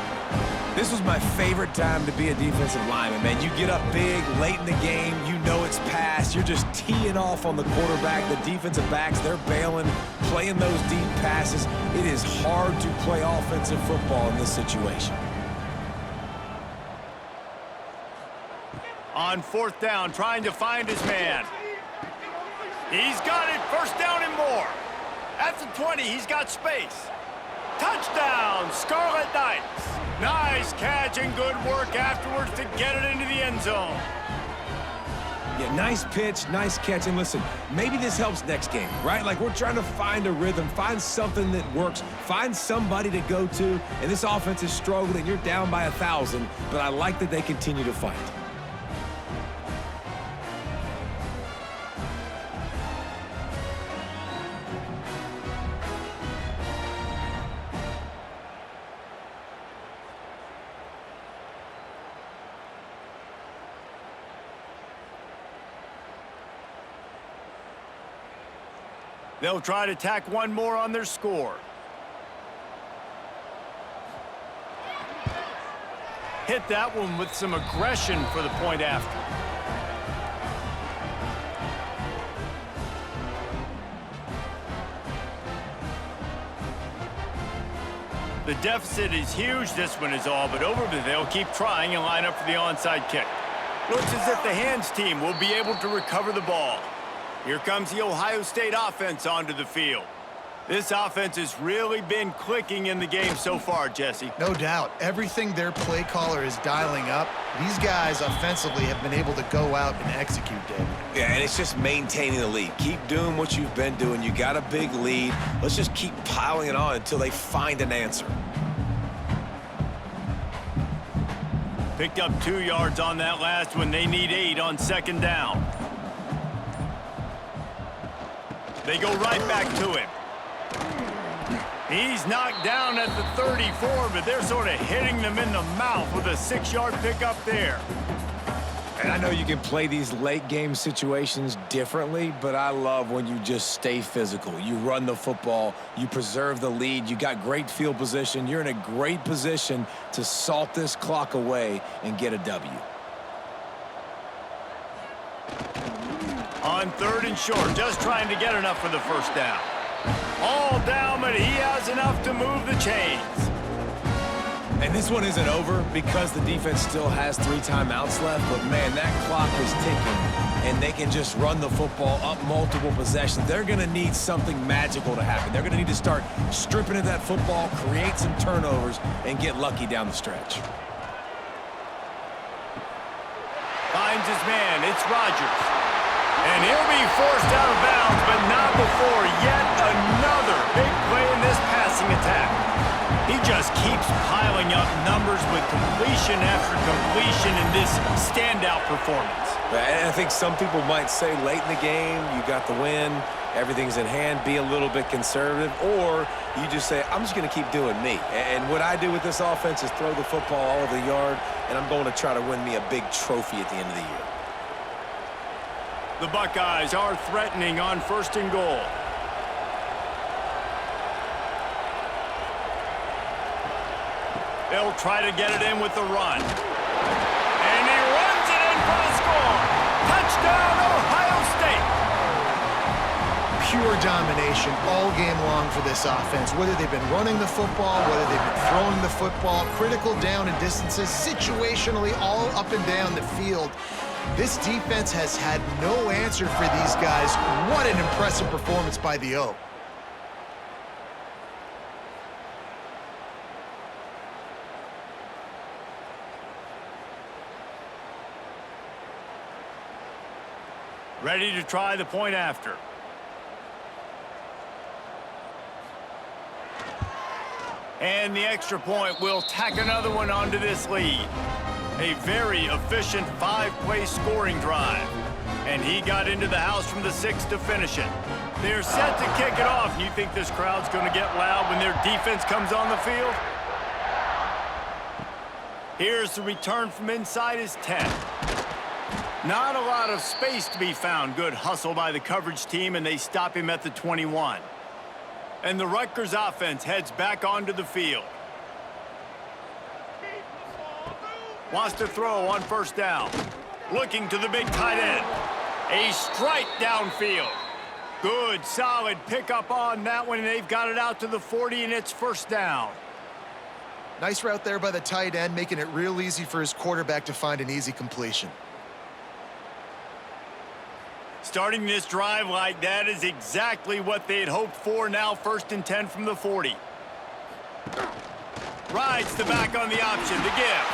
This was my favorite time to be a defensive lineman, man. You get up big, late in the game, you know it's past. You're just teeing off on the quarterback. The defensive backs, they're bailing, playing those deep passes. It is hard to play offensive football in this situation. On 4th down, trying to find his man. He's got it. First down and more. At the 20, he's got space. Touchdown, Scarlet Knights. Nice catch and good work afterwards to get it into the end zone. Yeah, nice pitch, nice catch. And listen, maybe this helps next game, right? Like, we're trying to find a rhythm, find something that works, find somebody to go to. And this offense is struggling. You're down by 1,000, but I like that they continue to fight. They'll try to tack one more on their score. Hit that one with some aggression for the point after. The deficit is huge, this one is all but over, but they'll keep trying and line up for the onside kick. Looks as if the hands team will be able to recover the ball. Here comes the Ohio State offense onto the field. This offense has really been clicking in the game so far, Jesse. No doubt. Everything their play caller is dialing up, these guys offensively have been able to go out and execute, David. Yeah, and it's just maintaining the lead. Keep doing what you've been doing. You got a big lead. Let's just keep piling it on until they find an answer. Picked up 2 yards on that last one. They need 8 on 2nd down. They go right back to him. He's knocked down at the 34, but they're sort of hitting them in the mouth with a 6-yard pickup there. And I know you can play these late game situations differently, but I love when you just stay physical. You run the football, you preserve the lead, you got great field position. You're in a great position to salt this clock away and get a W. On 3rd and short, just trying to get enough for the first down. All down, but he has enough to move the chains. And this one isn't over because the defense still has 3 timeouts left, but man, that clock is ticking, and they can just run the football up multiple possessions. They're going to need something magical to happen. They're going to need to start stripping at that football, create some turnovers, and get lucky down the stretch. Finds his man. It's Rutgers. And he'll be forced out of bounds, but not before yet another big play in this passing attack. He just keeps piling up numbers with completion after completion in this standout performance. And I think some people might say late in the game, you got the win, everything's in hand, be a little bit conservative, or you just say, I'm just going to keep doing me. And what I do with this offense is throw the football all over the yard, and I'm going to try to win me a big trophy at the end of the year. The Buckeyes are threatening on 1st and goal. They'll try to get it in with the run. And he runs it in for the score. Touchdown, Ohio State. Pure domination all game long for this offense. Whether they've been running the football, whether they've been throwing the football, critical down and distances, situationally all up and down the field. This defense has had no answer for these guys. What an impressive performance by the O. Ready to try the point after. And the extra point will tack another one onto this lead. A very efficient 5-play scoring drive. And he got into the house from the 6 to finish it. They're set to kick it off. And you think this crowd's going to get loud when their defense comes on the field? Here's the return from inside his 10. Not a lot of space to be found. Good hustle by the coverage team, and they stop him at the 21. And the Rutgers offense heads back onto the field. Wants to throw on first down. Looking to the big tight end. A strike downfield. Good, solid pickup on that one, and they've got it out to the 40, and it's first down. Nice route there by the tight end, making it real easy for his quarterback to find an easy completion. Starting this drive like that is exactly what they had hoped for. Now 1st and 10 from the 40. Rides the back on the option, the give.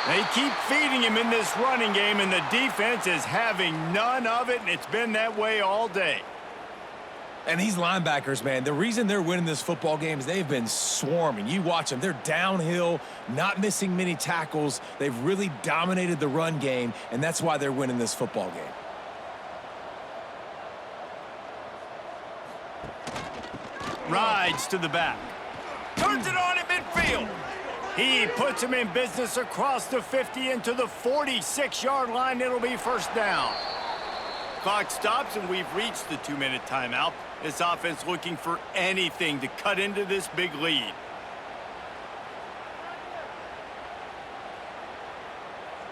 They keep feeding him in this running game, and the defense is having none of it, and it's been that way all day. And these linebackers, man, the reason they're winning this football game is they've been swarming. You watch them. They're downhill, not missing many tackles. They've really dominated the run game, and that's why they're winning this football game. Rides to the back. Turns it on in midfield. He puts him in business across the 50 into the 46-yard line. It'll be first down. Clock stops, and we've reached the 2-minute timeout. This offense looking for anything to cut into this big lead.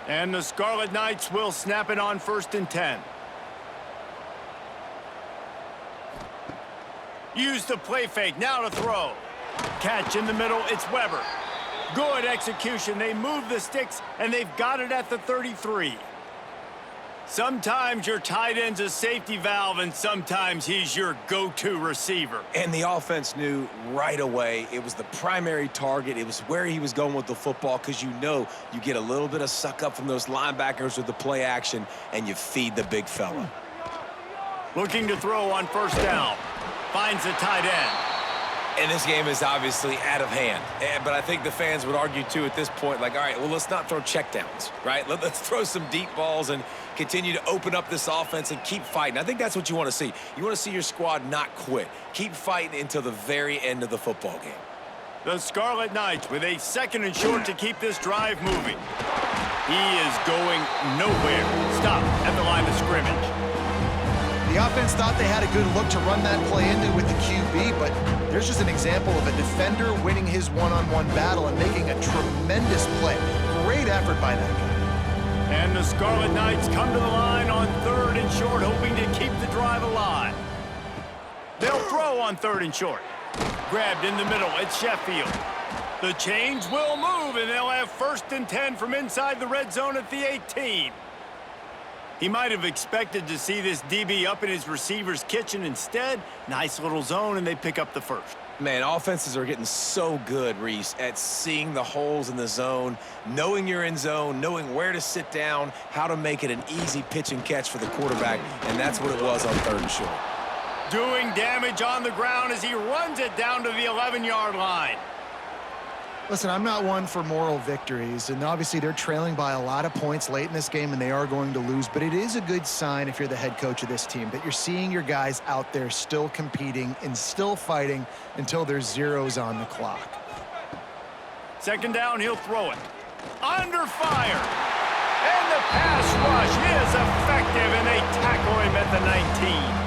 And the Scarlet Knights will snap it on 1st and 10. Use the play fake, now to throw. Catch in the middle, it's Weber. Good execution, they move the sticks, and they've got it at the 33. Sometimes your tight end's a safety valve, and sometimes he's your go-to receiver. And the offense knew right away it was the primary target. It was where he was going with the football, because you know you get a little bit of suck up from those linebackers with the play action, and you feed the big fella. Looking to throw on first down. Finds the tight end. And this game is obviously out of hand. But I think the fans would argue, too, at this point, like, all right, well, let's not throw checkdowns, right? Let's throw some deep balls and continue to open up this offense and keep fighting. I think that's what you want to see. You want to see your squad not quit. Keep fighting until the very end of the football game. The Scarlet Knights with a 2nd and short to keep this drive moving. He is going nowhere. Stop at the line of scrimmage. The offense thought they had a good look to run that play into with the QB, but there's just an example of a defender winning his one-on-one battle and making a tremendous play. Great effort by that guy. And the Scarlet Knights come to the line on 3rd and short, hoping to keep the drive alive. They'll throw on 3rd and short. Grabbed in the middle, it's Sheffield. The chains will move, and they'll have 1st and 10 from inside the red zone at the 18. He might have expected to see this DB up in his receiver's kitchen. Instead, nice little zone, and they pick up the 1st. Man, offenses are getting so good, Reese, at seeing the holes in the zone, knowing you're in zone, knowing where to sit down, how to make it an easy pitch and catch for the quarterback, and that's what it was on 3rd and short. Doing damage on the ground as he runs it down to the 11-yard line. Listen, I'm not one for moral victories, and obviously they're trailing by a lot of points late in this game, and they are going to lose, but it is a good sign if you're the head coach of this team that you're seeing your guys out there still competing and still fighting until there's zeros on the clock. 2nd down, he'll throw it. Under fire. And the pass rush is effective, and they tackle him at the 19.